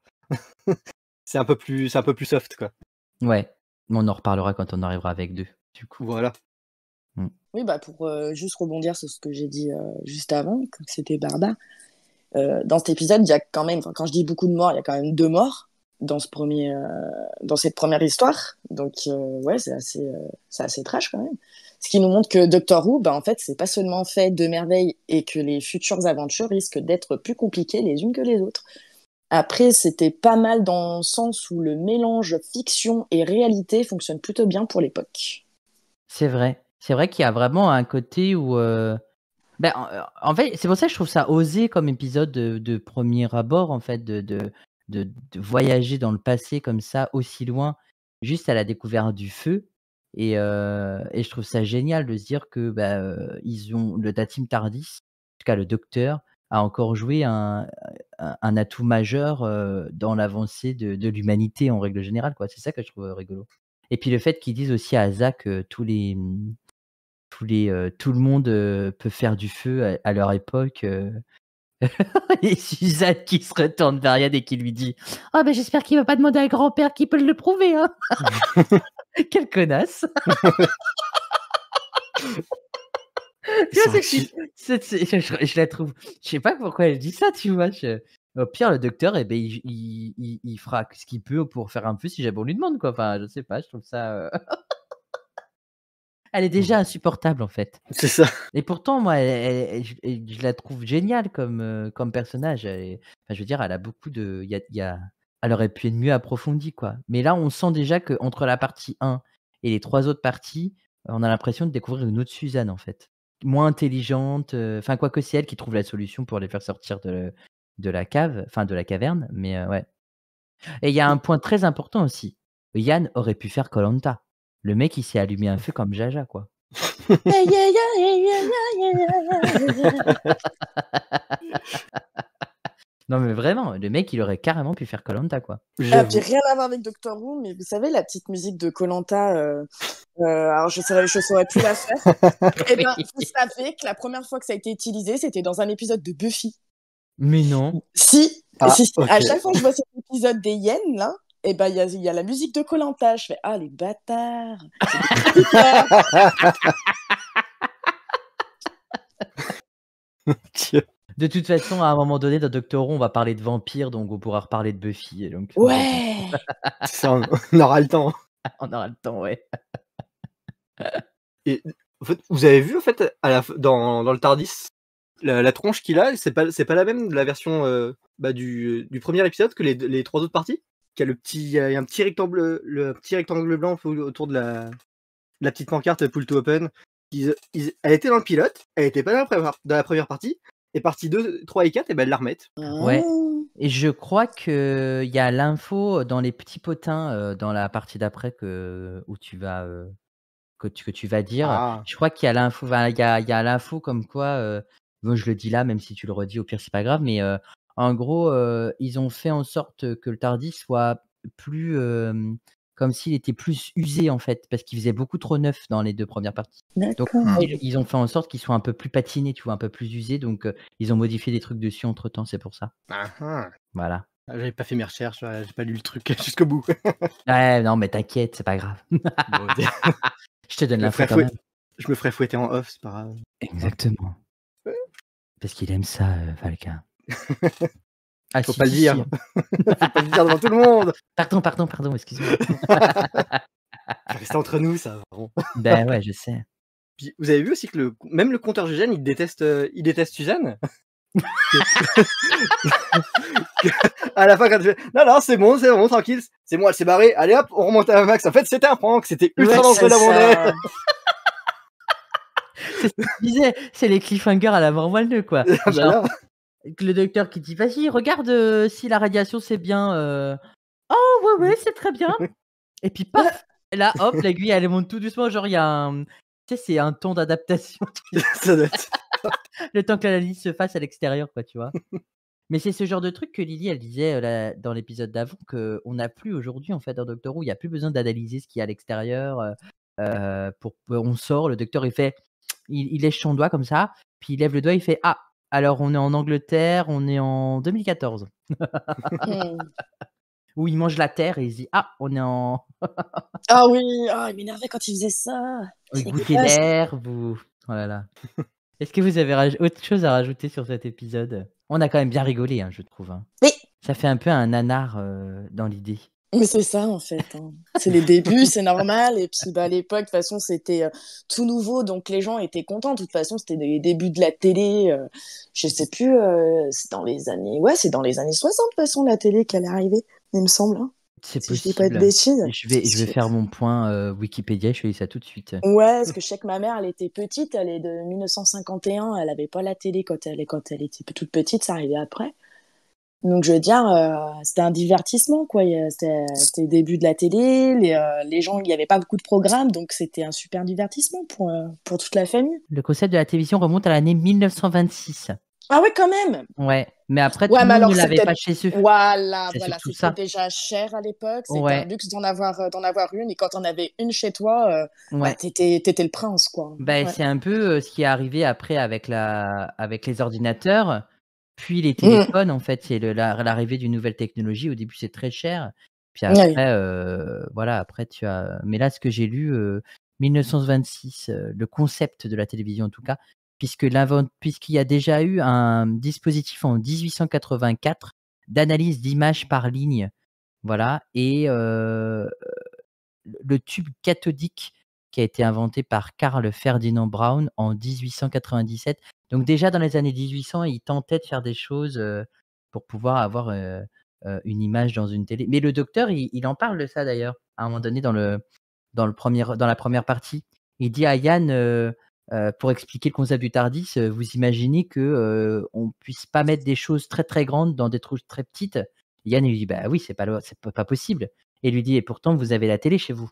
[SPEAKER 1] C'est un peu plus soft, quoi.
[SPEAKER 2] Ouais, mais on en reparlera quand on arrivera avec 2 du coup.
[SPEAKER 1] Voilà.
[SPEAKER 3] Oui, bah pour juste rebondir sur ce que j'ai dit juste avant, que c'était barbare. Dans cet épisode, il y a quand même, enfin, quand je dis beaucoup de morts, il y a quand même 2 morts dans cette première histoire. Donc, ouais, c'est assez trash quand même. Ce qui nous montre que Doctor Who, bah, en fait, c'est pas seulement fait de merveilles et que les futures aventures risquent d'être plus compliquées les unes que les autres. Après, c'était pas mal dans le sens où le mélange fiction et réalité fonctionne plutôt bien pour l'époque.
[SPEAKER 2] C'est vrai. C'est vrai qu'il y a vraiment un côté où, en fait, c'est pour ça que je trouve ça osé comme épisode de premier abord, en fait, de voyager dans le passé comme ça, aussi loin, juste à la découverte du feu et je trouve ça génial de se dire que, la team TARDIS, en tout cas le docteur, a encore joué un atout majeur, dans l'avancée de l'humanité en règle générale, quoi. C'est ça que je trouve, rigolo et puis le fait qu'ils disent aussi à Zach que tout le monde, peut faire du feu à leur époque, et Suzanne qui se retourne vers Yann et qui lui dit: «Ah ben j'espère qu'il va pas demander à grand-père qui peut le prouver, hein!» Quelle connasse! Tu vois, je la trouve je sais pas pourquoi elle dit ça, tu vois? Au pire, le docteur et ben il fera ce qu'il peut pour faire un feu si jamais on lui demande, quoi. Enfin, je sais pas, je trouve ça, elle est déjà insupportable, en fait.
[SPEAKER 1] C'est ça.
[SPEAKER 2] Et pourtant, moi, je la trouve géniale comme personnage. Enfin, je veux dire, elle a beaucoup de il y a elle aurait pu être mieux approfondie, quoi. Mais là, on sent déjà qu'entre la partie 1 et les 3 autres parties, on a l'impression de découvrir une autre Suzanne, en fait. Moins intelligente, enfin, quoique c'est elle qui trouve la solution pour les faire sortir de la cave, enfin de la caverne, mais ouais. Et il y a un point très important aussi. Yann aurait pu faire koh. Le mec, il s'est allumé un feu comme Jaja, quoi.
[SPEAKER 3] Yeah, yeah, yeah, yeah, yeah, yeah.
[SPEAKER 2] Non, mais vraiment, le mec, il aurait carrément pu faire koh, quoi.
[SPEAKER 3] Ah,
[SPEAKER 1] J'avoue.
[SPEAKER 3] puis rien à voir avec Doctor Who, mais vous savez, la petite musique de koh alors je saurais plus la faire. Eh ben, vous savez que la première fois que ça a été utilisé, c'était dans un épisode de Buffy.
[SPEAKER 2] Mais non.
[SPEAKER 3] Si,
[SPEAKER 1] Ah,
[SPEAKER 3] si.
[SPEAKER 1] ok.
[SPEAKER 3] À chaque fois que je vois cet épisode des hyènes, là, eh ben, il y a la musique de koh. Je fais, ah, les bâtards.
[SPEAKER 1] Tiens.
[SPEAKER 2] De toute façon, à un moment donné, dans Doctor Who, on va parler de vampires, donc on pourra reparler de Buffy. Et donc,
[SPEAKER 3] Ouais.
[SPEAKER 1] Ça, on aura le temps.
[SPEAKER 2] on aura le temps, ouais.
[SPEAKER 1] Et en fait, vous avez vu en fait dans le Tardis la tronche qu'il a, c'est pas la même de la version du premier épisode que les 3 autres parties. Qui a il y a un petit rectangle, le petit rectangle blanc autour de la petite pancarte Pull to Open. Elle était dans le pilote, elle était pas dans la première partie. Et partie 2, 3 et 4, et ben elles la remettent.
[SPEAKER 2] Ouais. Et je crois qu'il y a l'info dans les petits potins dans la partie d'après que tu vas dire.
[SPEAKER 1] Ah.
[SPEAKER 2] Je crois qu'il y a l'info, il y a l'info comme quoi, bon, je le dis là, même si tu le redis, au pire, c'est pas grave, mais en gros, ils ont fait en sorte que le Tardis soit plus comme s'il était plus usé en fait, parce qu'il faisait beaucoup trop neuf dans les 2 premières parties. Donc
[SPEAKER 3] D'accord.
[SPEAKER 2] ils ont fait en sorte qu'il soit un peu plus patiné, tu vois, un peu plus usé, donc ils ont modifié des trucs dessus entre-temps, c'est pour ça. Voilà.
[SPEAKER 1] J'avais pas fait mes recherches, j'ai pas lu le truc jusqu'au bout.
[SPEAKER 2] Ouais, non, mais t'inquiète, c'est pas grave.
[SPEAKER 1] Bon,
[SPEAKER 2] Je te donne
[SPEAKER 1] je me
[SPEAKER 2] l'info
[SPEAKER 1] ferai
[SPEAKER 2] quand même.
[SPEAKER 1] je me ferai fouetter en off, c'est pas grave.
[SPEAKER 2] Exactement. Parce qu'il aime ça, Valka. Ah,
[SPEAKER 1] Faut
[SPEAKER 2] si,
[SPEAKER 1] pas le
[SPEAKER 2] si,
[SPEAKER 1] dire.
[SPEAKER 2] si.
[SPEAKER 1] Faut pas le dire devant tout le monde.
[SPEAKER 2] Pardon, excuse-moi.
[SPEAKER 1] Restez entre nous, ça. Vraiment.
[SPEAKER 2] Ben ouais, je sais.
[SPEAKER 1] Puis, vous avez vu aussi que même le compteur Gégène, il déteste Suzanne. À la fin, quand tu fais non, c'est bon, tranquille, c'est moi, elle s'est barrée, allez hop, on remonte à max. En fait, c'était un prank, c'était ultra
[SPEAKER 2] Ouais,
[SPEAKER 1] dangereux d'abandonner.
[SPEAKER 2] C'est ce que je disais, c'est les cliffhangers à la Marvel 2, quoi.
[SPEAKER 1] Bah
[SPEAKER 2] Genre,
[SPEAKER 1] là,
[SPEAKER 2] le docteur qui dit vas-y, regarde si la radiation c'est bien. Oh, ouais, c'est très bien. Et puis, paf, là, hop, l'aiguille, elle monte tout doucement. Genre, il y a un. Tu sais, c'est un ton d'adaptation.
[SPEAKER 1] ça doit être-
[SPEAKER 2] Le temps que l'analyse se fasse à l'extérieur, quoi, tu vois. Mais c'est ce genre de truc que Lily, elle disait dans l'épisode d'avant, qu'on n'a plus aujourd'hui, en fait, dans Doctor Who. Il n'y a plus besoin d'analyser ce qu'il y a à l'extérieur. On sort, le docteur, il lèche son doigt comme ça, puis il lève le doigt, il fait ah, alors on est en Angleterre, on est en 2014. Où il mange la terre et il se dit ah, on est en.
[SPEAKER 3] Ah oui, il m'énervait quand il faisait ça.
[SPEAKER 2] Il
[SPEAKER 3] C'est
[SPEAKER 2] goûtait
[SPEAKER 3] dégueulasse.
[SPEAKER 2] l'herbe ou. Oh là là. Est-ce que vous avez autre chose à rajouter sur cet épisode? On a quand même bien rigolé, hein, je trouve. Hein.
[SPEAKER 3] Oui.
[SPEAKER 2] Ça fait un peu un nanar dans l'idée.
[SPEAKER 3] Mais c'est ça, en fait. Hein. C'est les débuts, c'est normal. Et puis, à l'époque, de toute façon, c'était tout nouveau. Donc, les gens étaient contents. De toute façon, c'était les débuts de la télé. Je sais plus, c'est dans les années... Ouais, c'est dans les années 60, de toute façon, la télé qu'elle est arrivée, il me semble. Hein.
[SPEAKER 2] C'est
[SPEAKER 3] Si je dis
[SPEAKER 2] possible.
[SPEAKER 3] pas de bêtises.
[SPEAKER 2] Je vais faire mon point Wikipédia, je fais ça tout de suite.
[SPEAKER 3] Ouais, parce que je sais que ma mère, elle était petite. Elle est de 1951. Elle avait pas la télé quand elle était toute petite. Ça arrivait après. Donc, je veux dire, c'était un divertissement, quoi. C'était le début de la télé. Les gens, il n'y avait pas beaucoup de programmes, donc c'était un super divertissement pour toute la famille.
[SPEAKER 2] Le concept de la télévision remonte à l'année 1926.
[SPEAKER 3] Ah ouais, quand même.
[SPEAKER 2] Ouais, mais après, tout
[SPEAKER 3] Ouais,
[SPEAKER 2] le
[SPEAKER 3] mais
[SPEAKER 2] monde
[SPEAKER 3] alors,
[SPEAKER 2] ne
[SPEAKER 3] c'est
[SPEAKER 2] l'avait
[SPEAKER 3] peut-être...
[SPEAKER 2] pas chez eux.
[SPEAKER 3] Voilà,
[SPEAKER 2] C'est
[SPEAKER 3] voilà.
[SPEAKER 2] surtout
[SPEAKER 3] C'était
[SPEAKER 2] ça.
[SPEAKER 3] déjà cher à l'époque. C'était
[SPEAKER 2] Ouais.
[SPEAKER 3] un luxe d'en avoir une. Et quand on avait une chez toi,
[SPEAKER 2] Ouais.
[SPEAKER 3] t'étais le prince, quoi.
[SPEAKER 2] Ben,
[SPEAKER 3] Ouais.
[SPEAKER 2] c'est un peu ce qui est arrivé après avec les ordinateurs, puis les téléphones, en fait. C'est l'arrivée d'une nouvelle technologie. Au début, c'est très cher. Puis
[SPEAKER 3] Ouais.
[SPEAKER 2] après, voilà, après, tu as. Mais là, ce que j'ai lu, 1926, le concept de la télévision, en tout cas, puisqu'il y a déjà eu un dispositif en 1884 d'analyse d'images par ligne. Voilà. Et le tube cathodique qui a été inventé par Carl Ferdinand Braun en 1897. Donc déjà dans les années 1800, il tentait de faire des choses pour pouvoir avoir une image dans une télé. Mais le docteur, il en parle de ça d'ailleurs, à un moment donné dans la première partie. Il dit à Yann, pour expliquer le concept du Tardis, vous imaginez qu'on ne puisse pas mettre des choses très très grandes dans des trous très petites. Yann il lui dit bah oui, c'est pas possible. Et il lui dit et pourtant vous avez la télé chez vous.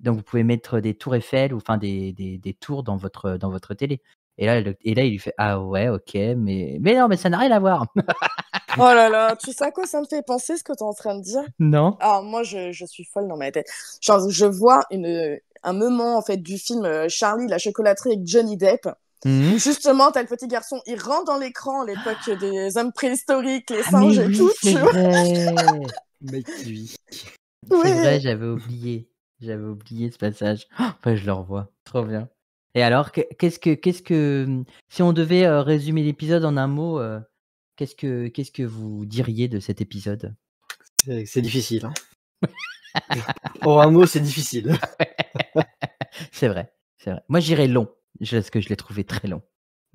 [SPEAKER 2] Donc vous pouvez mettre des tours Eiffel ou enfin des tours dans votre télé. Et là il lui fait ah ouais, OK, mais non, mais ça n'a rien à voir.
[SPEAKER 3] Oh là là, tu sais à quoi ça me fait penser ce que tu es en train de dire?
[SPEAKER 2] Non?
[SPEAKER 3] Alors moi, je suis folle dans ma tête. Genre, je vois un moment en fait du film Charlie la chocolaterie avec Johnny Depp.
[SPEAKER 2] Mmh.
[SPEAKER 3] Où justement, t'as le petit garçon, il rentre dans l'écran à l'époque des hommes préhistoriques, les
[SPEAKER 2] Ah
[SPEAKER 3] singes
[SPEAKER 2] mais
[SPEAKER 3] et
[SPEAKER 2] oui,
[SPEAKER 3] tout,
[SPEAKER 2] c'est
[SPEAKER 3] tu vois.
[SPEAKER 2] vrai.
[SPEAKER 1] Mec, lui.
[SPEAKER 2] C'est vrai,
[SPEAKER 3] Ouais.
[SPEAKER 2] j'avais oublié ce passage. Enfin, je le revois, trop bien. Et alors, qu'est-ce que si on devait résumer l'épisode en un mot, qu'est-ce que vous diriez de cet épisode?
[SPEAKER 1] C'est difficile. Hein. En un mot, c'est difficile.
[SPEAKER 2] C'est vrai, c'est vrai. Moi, j'irais long, parce que je l'ai trouvé très long.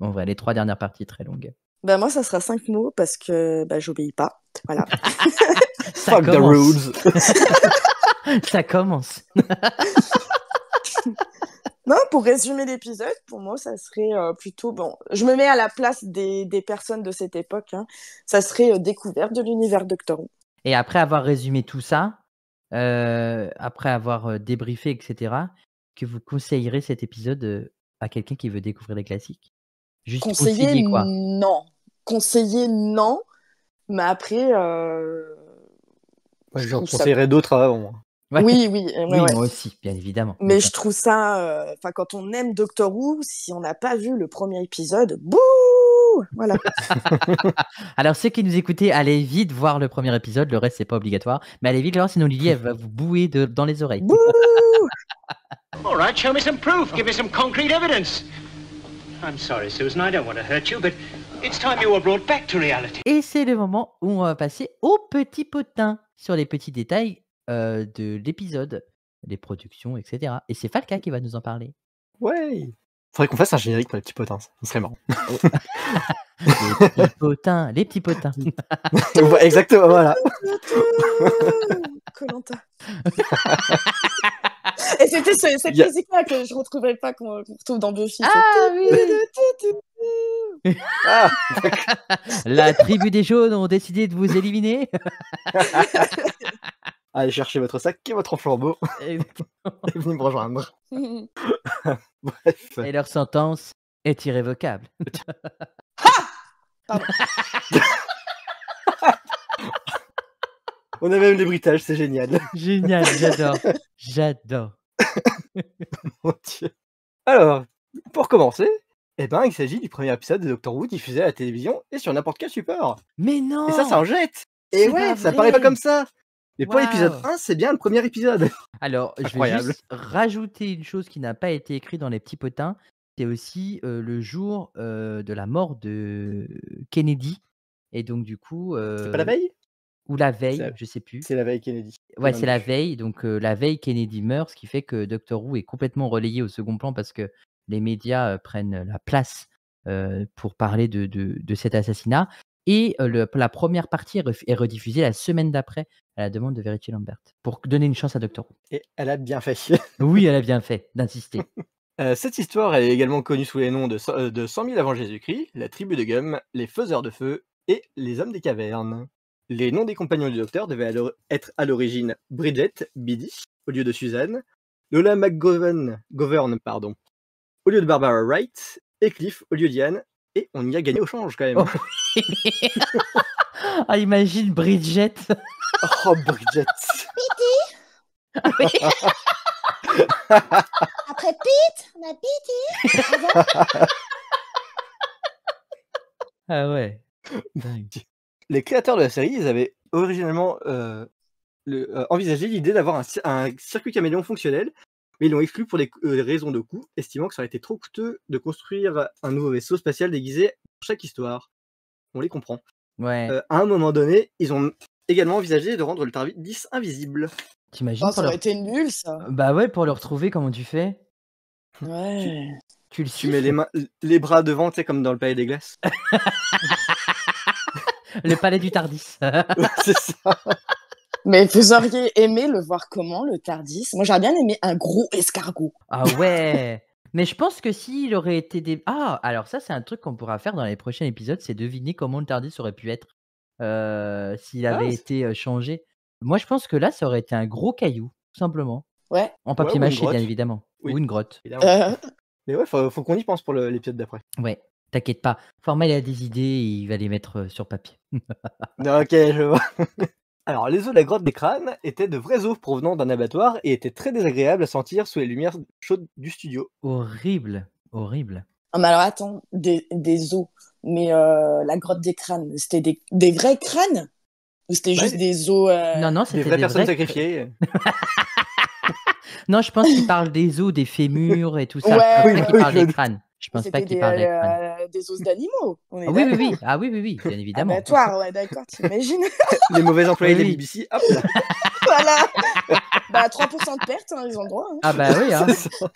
[SPEAKER 2] En vrai, les 3 dernières parties très longues.
[SPEAKER 3] Bah moi, ça sera 5 mots parce que bah, j'obéis pas. Voilà.
[SPEAKER 2] Ça
[SPEAKER 1] Fuck the
[SPEAKER 2] commence.
[SPEAKER 1] rules.
[SPEAKER 2] Ça commence.
[SPEAKER 3] Non, pour résumer l'épisode, pour moi, ça serait plutôt... Bon, je me mets à la place des personnes de cette époque. Hein. Ça serait découverte de l'univers Doctor Who.
[SPEAKER 2] Et après avoir résumé tout ça, après avoir débriefé, etc., que vous conseillerez cet épisode à quelqu'un qui veut découvrir les classiques? Juste
[SPEAKER 3] Conseiller,
[SPEAKER 2] conseiller, quoi.
[SPEAKER 3] non. Conseiller, non. Mais après...
[SPEAKER 1] Moi,
[SPEAKER 3] je
[SPEAKER 1] j'en
[SPEAKER 3] trouve ça...
[SPEAKER 1] conseillerais d'autres avant.
[SPEAKER 2] Ouais.
[SPEAKER 3] Oui,
[SPEAKER 2] Oui,
[SPEAKER 3] ouais.
[SPEAKER 2] moi aussi, bien évidemment.
[SPEAKER 3] Mais je trouve ça... Enfin, quand on aime Doctor Who, si on n'a pas vu le premier épisode, bouh. Voilà.
[SPEAKER 2] Alors, ceux qui nous écoutez, allez vite voir le premier épisode. Le reste, c'est pas obligatoire. Mais allez vite voir, sinon Lily, elle va vous bouer dans les oreilles.
[SPEAKER 3] Bouh.
[SPEAKER 4] All right, show me some proof. Give me some concrete evidence. I'm sorry, Susan, I don't want to hurt you, but it's time you were brought back to reality.
[SPEAKER 2] Et c'est le moment où on va passer au petit potin sur les petits détails de l'épisode, les productions, etc. Et c'est Falca qui va nous en parler.
[SPEAKER 1] Ouais. Faudrait qu'on fasse un générique pour les petits potins, ça serait marrant.
[SPEAKER 2] Les petits potins.
[SPEAKER 1] Ouais, exactement, voilà.
[SPEAKER 3] Koh-Lanta. Et c'était cette musique-là que je ne retrouverai pas qu'on retrouve dans Buffy.
[SPEAKER 2] Ah oui.
[SPEAKER 1] Ah,
[SPEAKER 2] La tribu des jaunes ont décidé de vous éliminer.
[SPEAKER 1] allez chercher votre sac et votre flambeau et venez me rejoindre. Bref.
[SPEAKER 2] Et leur sentence est irrévocable.
[SPEAKER 3] Pardon.
[SPEAKER 1] On a même les bruitages, c'est génial.
[SPEAKER 2] Génial, j'adore.
[SPEAKER 1] Mon Dieu. Alors, pour commencer, il s'agit du premier épisode de Doctor Who diffusé à la télévision et sur n'importe quel support.
[SPEAKER 2] Mais non.
[SPEAKER 1] Et ça en jette. Et
[SPEAKER 2] C'est
[SPEAKER 1] ouais,
[SPEAKER 2] pas
[SPEAKER 1] ça
[SPEAKER 2] vrai.
[SPEAKER 1] paraît pas comme ça. Mais pour
[SPEAKER 2] Waouh.
[SPEAKER 1] l'épisode 1, c'est bien le premier épisode.
[SPEAKER 2] Alors, je vais
[SPEAKER 1] Incroyable.
[SPEAKER 2] juste rajouter une chose qui n'a pas été écrite dans les petits potins. C'est aussi le jour de la mort de Kennedy. Et donc, du coup.
[SPEAKER 1] C'est pas la veille?
[SPEAKER 2] Ou la veille,
[SPEAKER 1] C'est-
[SPEAKER 2] je sais plus.
[SPEAKER 1] C'est la veille Kennedy.
[SPEAKER 2] Ouais, c'est la veille. Donc, la veille, Kennedy meurt, ce qui fait que Doctor Who est complètement relayé au second plan parce que les médias prennent la place pour parler de cet assassinat. Et la première partie est rediffusée la semaine d'après à la demande de Verity Lambert pour donner une chance à Doctor Who.
[SPEAKER 1] Et elle a bien fait.
[SPEAKER 2] Oui, elle a bien fait d'insister.
[SPEAKER 1] Cette histoire est également connue sous les noms de 100 000 avant Jésus-Christ, la tribu de Gum, les faiseurs de feu et les hommes des cavernes. Les noms des compagnons du docteur devaient être à l'origine Bridget Biddy au lieu de Suzanne, Lola McGovern au lieu de Barbara Wright et Cliff au lieu d'Ian. Et on y a gagné au change quand même.
[SPEAKER 2] Ah, imagine Bridget.
[SPEAKER 1] Oh, Bridget.
[SPEAKER 3] Après Pete, on a Pete.
[SPEAKER 2] Ah ouais. Dingue.
[SPEAKER 1] Les créateurs de la série, ils avaient originellement envisagé l'idée d'avoir un circuit caméléon fonctionnel, mais ils l'ont exclu pour des raisons de coût, estimant que ça aurait été trop coûteux de construire un nouveau vaisseau spatial déguisé pour chaque histoire. On les comprend.
[SPEAKER 2] Ouais.
[SPEAKER 1] À un moment donné, ils ont également envisagé de rendre le TARDIS invisible.
[SPEAKER 2] T'imagines
[SPEAKER 3] Oh, ça aurait été nul, ça.
[SPEAKER 2] Bah ouais, pour le retrouver, comment tu fais?
[SPEAKER 3] Ouais.
[SPEAKER 2] Tu le
[SPEAKER 1] Tu mets
[SPEAKER 2] siffles.
[SPEAKER 1] les bras devant, tu sais, comme dans le Palais des Glaces.
[SPEAKER 2] Le palais du Tardis.
[SPEAKER 1] C'est ça.
[SPEAKER 3] Mais vous auriez aimé le voir comment, le Tardis? Moi, j'aurais bien aimé un gros escargot.
[SPEAKER 2] Ah ouais. Mais je pense que s'il aurait été Ah, alors ça, c'est un truc qu'on pourra faire dans les prochains épisodes, c'est deviner comment le Tardis aurait pu être. s'il
[SPEAKER 1] Ah,
[SPEAKER 2] avait été changé. Moi, je pense que là, ça aurait été un gros caillou, tout simplement.
[SPEAKER 3] Ouais.
[SPEAKER 2] En
[SPEAKER 1] ouais,
[SPEAKER 2] papier
[SPEAKER 1] ou une
[SPEAKER 2] mâché, bien
[SPEAKER 1] grotte.
[SPEAKER 2] évidemment.
[SPEAKER 1] Oui,
[SPEAKER 2] Ou une grotte.
[SPEAKER 1] évidemment.
[SPEAKER 3] Euh,
[SPEAKER 1] Mais ouais, faut qu'on y pense pour l'épisode d'après.
[SPEAKER 2] Ouais, t'inquiète pas. Format, il a des idées, il va les mettre sur papier.
[SPEAKER 1] Ok, je vois. Alors, les os de la grotte des crânes étaient de vrais os provenant d'un abattoir et étaient très désagréables à sentir sous les lumières chaudes du studio.
[SPEAKER 2] Horrible, horrible.
[SPEAKER 3] Ah, mais alors attends, des os. Mais la grotte des crânes, c'était des vrais crânes? Ou c'était
[SPEAKER 1] Bah,
[SPEAKER 3] juste des os
[SPEAKER 2] Non, non,
[SPEAKER 1] des
[SPEAKER 2] c'était
[SPEAKER 1] vraies
[SPEAKER 2] des
[SPEAKER 1] personnes
[SPEAKER 2] vrais.
[SPEAKER 1] sacrifiées.
[SPEAKER 2] Non, je pense qu'il parle des os, des fémurs et tout ça.
[SPEAKER 3] Ouais,
[SPEAKER 2] Je pense
[SPEAKER 1] Oui,
[SPEAKER 2] pas
[SPEAKER 1] bah
[SPEAKER 2] qu'il
[SPEAKER 1] oui,
[SPEAKER 2] parle
[SPEAKER 1] je
[SPEAKER 2] des
[SPEAKER 1] me
[SPEAKER 2] crânes. Je pense pas
[SPEAKER 3] c'était
[SPEAKER 2] qu'il parle des crânes.
[SPEAKER 3] des os d'animaux, on est
[SPEAKER 2] Ah oui, oui,
[SPEAKER 3] d'accord.
[SPEAKER 2] oui. Ah oui, oui, oui, bien évidemment.
[SPEAKER 3] Abattoir, ouais, d'accord, t'imagines.
[SPEAKER 1] Les mauvais employés
[SPEAKER 2] Oui,
[SPEAKER 1] de la
[SPEAKER 2] oui.
[SPEAKER 1] BBC, hop là.
[SPEAKER 3] Voilà. Bah 3% de perte, hein, ils ont le droit. Hein.
[SPEAKER 2] Ah bah oui, hein.
[SPEAKER 1] C'est ça.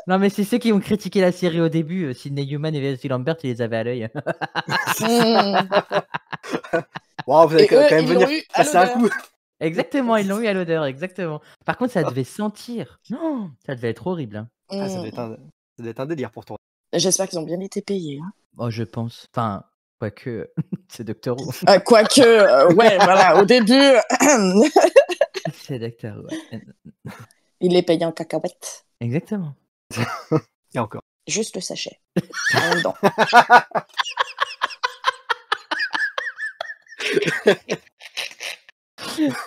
[SPEAKER 2] Non, mais c'est ceux qui ont critiqué la série au début. Sidney Newman et Valerie Lambert, ils les avaient à l'œil.
[SPEAKER 3] Mmh.
[SPEAKER 1] Wow, vous allez
[SPEAKER 3] Et
[SPEAKER 1] quand
[SPEAKER 3] eux,
[SPEAKER 1] même
[SPEAKER 3] ils
[SPEAKER 1] venir
[SPEAKER 3] l'ont eu à
[SPEAKER 1] passer un
[SPEAKER 3] l'odeur.
[SPEAKER 1] coup.
[SPEAKER 2] Exactement, ils l'ont eu à l'odeur, exactement. Par contre, ça devait sentir. Non, ça devait être horrible. Hein.
[SPEAKER 1] Ah, ça doit
[SPEAKER 3] Mmh.
[SPEAKER 1] être un délire pour toi.
[SPEAKER 3] J'espère qu'ils ont bien été payés. Hein.
[SPEAKER 2] Oh, je pense. Enfin, quoique, c'est Doctor Who.
[SPEAKER 3] Quoique, ouais, voilà, au début,
[SPEAKER 2] C'est Doctor Who, ouais.
[SPEAKER 3] ils les payaient en cacahuètes.
[SPEAKER 2] Exactement.
[SPEAKER 1] Et encore.
[SPEAKER 3] Juste le sachet. Rien dedans.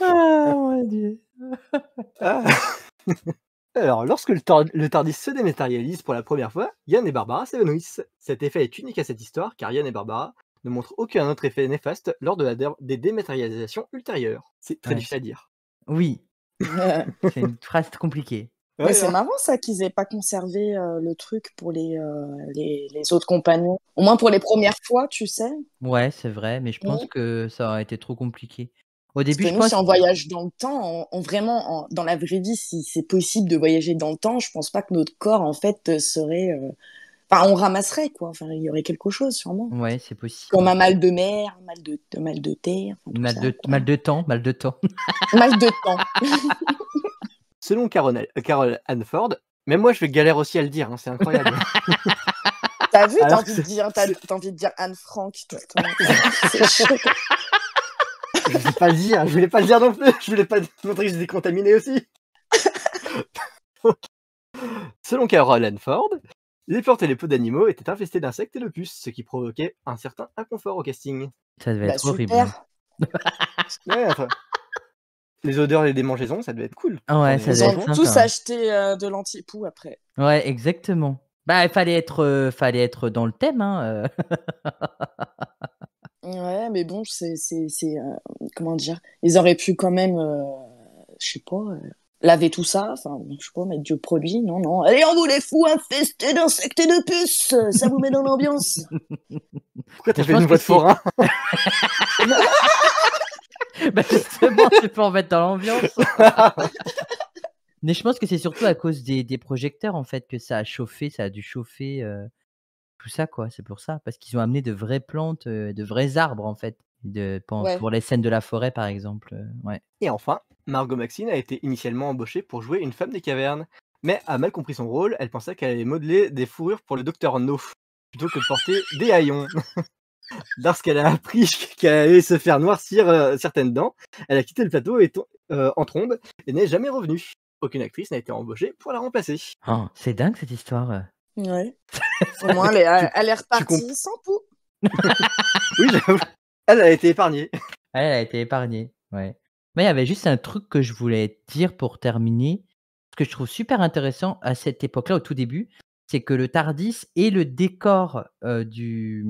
[SPEAKER 2] Ah, mon Dieu.
[SPEAKER 1] Ah. Alors, lorsque le TARDIS se dématérialise pour la première fois, Yann et Barbara s'évanouissent. Cet effet est unique à cette histoire car Yann et Barbara ne montrent aucun autre effet néfaste lors de des dématérialisations ultérieures. C'est très
[SPEAKER 2] Ouais.
[SPEAKER 1] difficile à dire.
[SPEAKER 2] Oui,
[SPEAKER 3] Mais
[SPEAKER 2] c'est une phrase compliquée.
[SPEAKER 1] Ouais,
[SPEAKER 3] c'est
[SPEAKER 1] hein.
[SPEAKER 3] marrant ça qu'ils aient pas conservé le truc pour les autres compagnons. Au moins pour les premières fois, tu sais.
[SPEAKER 2] Ouais, c'est vrai, mais je pense
[SPEAKER 3] Mm.
[SPEAKER 2] que ça aurait été trop compliqué. Au
[SPEAKER 3] Parce
[SPEAKER 2] début,
[SPEAKER 3] que
[SPEAKER 2] je
[SPEAKER 3] nous, si
[SPEAKER 2] pense.
[SPEAKER 3] on voyage dans le temps, dans la vraie vie, si c'est possible de voyager dans le temps, je pense pas que notre corps, en fait, serait... Enfin, on ramasserait, quoi. Enfin, il y aurait quelque chose, sûrement.
[SPEAKER 2] Ouais, c'est possible.
[SPEAKER 3] Comme un mal de mer, mal de terre, enfin, tout
[SPEAKER 2] Mal
[SPEAKER 3] ça,
[SPEAKER 2] de,
[SPEAKER 3] quoi.
[SPEAKER 2] mal de temps, mal de temps.
[SPEAKER 3] Mal de temps.
[SPEAKER 1] Selon Carol Hanford, même moi je vais galère aussi à le dire, hein, c'est incroyable.
[SPEAKER 3] T'as vu,
[SPEAKER 1] Alors
[SPEAKER 3] t'as envie de dire Anne Frank tout le temps. C'est chaud.
[SPEAKER 1] Je vais pas le dire, je voulais pas le dire non plus, je voulais pas montrer que j'étais contaminé aussi. Selon Carol Hanford, les plantes et les peaux d'animaux étaient infestés d'insectes et de puces, ce qui provoquait un certain inconfort au casting.
[SPEAKER 2] Ça devait
[SPEAKER 3] Bah,
[SPEAKER 2] être horrible. Hein.
[SPEAKER 3] super.
[SPEAKER 1] Ouais, enfin, les odeurs et les démangeaisons, ça devait être cool.
[SPEAKER 2] Ah ouais,
[SPEAKER 1] Attendez,
[SPEAKER 2] ça
[SPEAKER 3] Ils
[SPEAKER 2] devait
[SPEAKER 3] ont
[SPEAKER 2] être sympa.
[SPEAKER 3] tous
[SPEAKER 2] Hein.
[SPEAKER 3] acheté de l'antipoux après.
[SPEAKER 2] Ouais, exactement. Bah, il fallait être dans le thème. Hein.
[SPEAKER 3] Ouais, mais bon, comment dire, ils auraient pu quand même, je sais pas, laver tout ça, enfin, je sais pas, mettre du produit, non. Allez, on vous les fout infestés d'insectes et de puces, ça vous met dans l'ambiance.
[SPEAKER 1] Pourquoi t'as
[SPEAKER 2] Je
[SPEAKER 1] fait
[SPEAKER 2] pense
[SPEAKER 1] une voix
[SPEAKER 2] que
[SPEAKER 1] de forain?
[SPEAKER 2] Bah, justement, c'est pour mettre dans l'ambiance. Mais je pense que c'est surtout à cause des projecteurs, en fait, que ça a chauffé, ça a dû chauffer tout ça, quoi. C'est pour ça. Parce qu'ils ont amené de vraies plantes, de vrais arbres, en fait.
[SPEAKER 3] Ouais.
[SPEAKER 2] Pour les scènes de la forêt, par exemple. Ouais.
[SPEAKER 1] Et enfin, Margot Maxine a été initialement embauchée pour jouer une femme des cavernes, mais a mal compris son rôle, elle pensait qu'elle allait modeler des fourrures pour le docteur No, plutôt que de porter des haillons. Lorsqu'elle a appris qu'elle allait se faire noircir certaines dents, elle a quitté le plateau en trombe et n'est jamais revenue. Aucune actrice n'a été embauchée pour la remplacer.
[SPEAKER 2] Oh, c'est dingue, cette histoire.
[SPEAKER 3] Ouais. Au moins, elle est repartie sans tout.
[SPEAKER 1] Oui, j'avoue. Elle a été épargnée.
[SPEAKER 2] Elle a été épargnée, ouais. Mais il y avait juste un truc que je voulais dire pour terminer. Ce que je trouve super intéressant à cette époque-là, au tout début, c'est que le TARDIS et le décor de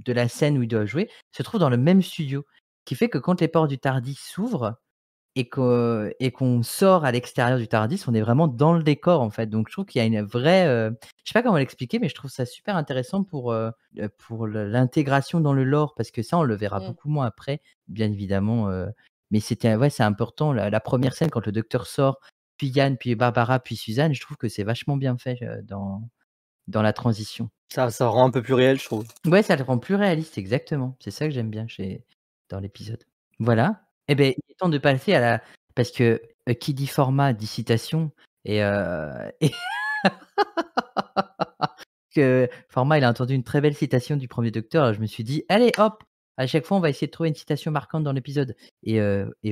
[SPEAKER 2] la scène où il doit jouer se trouvent dans le même studio. Ce qui fait que quand les portes du TARDIS s'ouvrent et qu'on sort à l'extérieur du TARDIS, on est vraiment dans le décor, en fait. Donc je trouve qu'il y a une vraie, je sais pas comment l'expliquer, mais je trouve ça super intéressant pour l'intégration dans le lore, parce que ça, on le verra beaucoup moins après, bien évidemment. Mais ouais, c'est important. La première scène, quand le docteur sort, puis Yann, puis Barbara, puis Suzanne, je trouve que c'est vachement bien fait dans la transition.
[SPEAKER 1] Ça rend un peu plus réel, je trouve.
[SPEAKER 2] Ouais, ça le rend plus réaliste, exactement. C'est ça que j'aime bien dans l'épisode. Voilà. Eh bien, il est temps de passer à la... Parce que qui dit format dit citation. Et que format, il a entendu une très belle citation du premier docteur. Alors je me suis dit, allez, hop, À chaque fois, on va essayer de trouver une citation marquante dans l'épisode. Et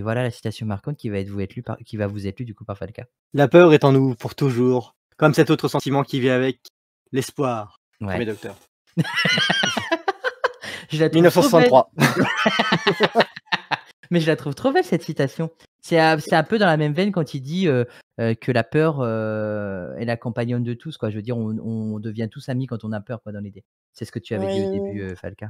[SPEAKER 2] voilà la citation marquante qui va vous être lue du coup par Falca.
[SPEAKER 1] La peur est en nous pour toujours, comme cet autre sentiment qui vient avec l'espoir.
[SPEAKER 2] Ouais.
[SPEAKER 1] Premier Docteur.
[SPEAKER 2] Je la trouve trop belle.
[SPEAKER 1] 1963.
[SPEAKER 2] Mais je la trouve trop belle cette citation. C'est un peu dans la même veine quand il dit que la peur est la compagnonne de tous, quoi. Je veux dire, on devient tous amis quand on a peur, quoi, dans l'idée. C'est ce que tu avais dit au début, Falca.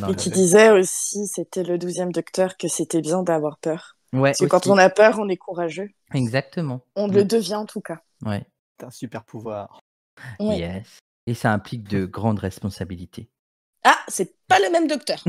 [SPEAKER 3] Et qui disait aussi, c'était le 12e Docteur, que c'était bien d'avoir peur.
[SPEAKER 2] Ouais,
[SPEAKER 3] Parce que quand on a peur, on est courageux.
[SPEAKER 2] Exactement.
[SPEAKER 3] On le devient en tout cas.
[SPEAKER 2] Ouais.
[SPEAKER 1] C'est un super pouvoir.
[SPEAKER 3] Oui.
[SPEAKER 2] Yes. Et ça implique de grandes responsabilités.
[SPEAKER 3] Ah, c'est pas le même Docteur.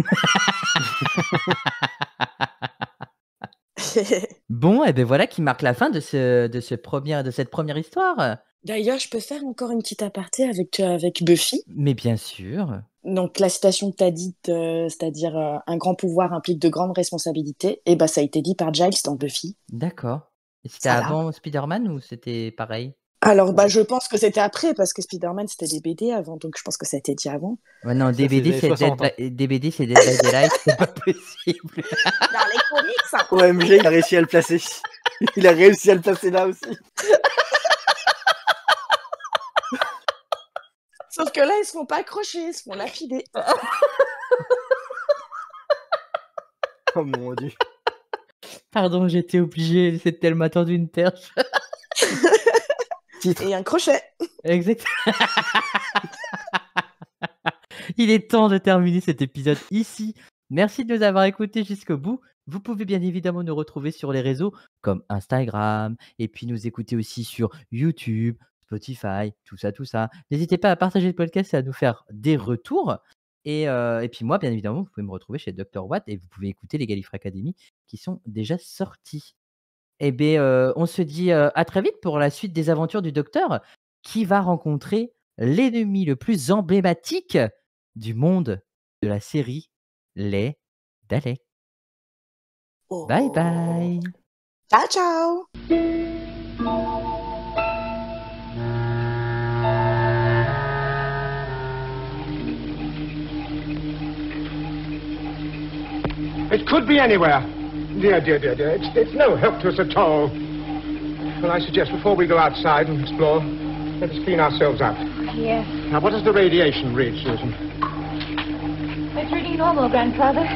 [SPEAKER 2] Bon, et ben voilà qui marque la fin de cette première histoire.
[SPEAKER 3] D'ailleurs, je peux faire encore une petite aparté avec Buffy.
[SPEAKER 2] Mais bien sûr.
[SPEAKER 3] Donc, la citation que tu as dite, c'est-à-dire un grand pouvoir implique de grandes responsabilités, et ça a été dit par Giles dans Buffy.
[SPEAKER 2] D'accord. Et c'était
[SPEAKER 3] Voilà.
[SPEAKER 2] avant Spider-Man ou c'était pareil?
[SPEAKER 3] Alors, je pense que c'était après, parce que Spider-Man, c'était des BD avant, donc je pense que ça a été dit avant.
[SPEAKER 2] Ouais, non, DBD,
[SPEAKER 1] c'est
[SPEAKER 2] c'est
[SPEAKER 1] les 60,
[SPEAKER 2] Dead by Daylight, c'est pas possible.
[SPEAKER 3] Dans les comics, ça.
[SPEAKER 1] OMG, il a réussi à le placer. Il a réussi à le placer là aussi.
[SPEAKER 3] Sauf que là, ils se font pas accrocher, ils se font lapider.
[SPEAKER 1] Oh mon dieu.
[SPEAKER 2] Pardon, j'étais obligée, c'est tellement tendu une perche.
[SPEAKER 1] Titre.
[SPEAKER 3] Et un crochet.
[SPEAKER 2] Exact. Il est temps de terminer cet épisode ici. Merci de nous avoir écoutés jusqu'au bout. Vous pouvez bien évidemment nous retrouver sur les réseaux comme Instagram et puis nous écouter aussi sur YouTube, Spotify, tout ça. N'hésitez pas à partager le podcast et à nous faire des retours. Et puis moi, bien évidemment, vous pouvez me retrouver chez Dr. Watt et vous pouvez écouter les Gallifrey Academy qui sont déjà sortis. Eh bien, on se dit à très vite pour la suite des aventures du Docteur qui va rencontrer l'ennemi le plus emblématique du monde de la série, les Daleks.
[SPEAKER 3] Oh.
[SPEAKER 2] Bye bye.
[SPEAKER 3] Ciao, ciao.
[SPEAKER 5] It could be anywhere. Dear. It's no help to us at all. Well, I suggest before we go outside and explore, let us clean ourselves up.
[SPEAKER 6] Yes.
[SPEAKER 5] Now, what does the radiation read, Susan?
[SPEAKER 6] It's reading normal, Grandfather.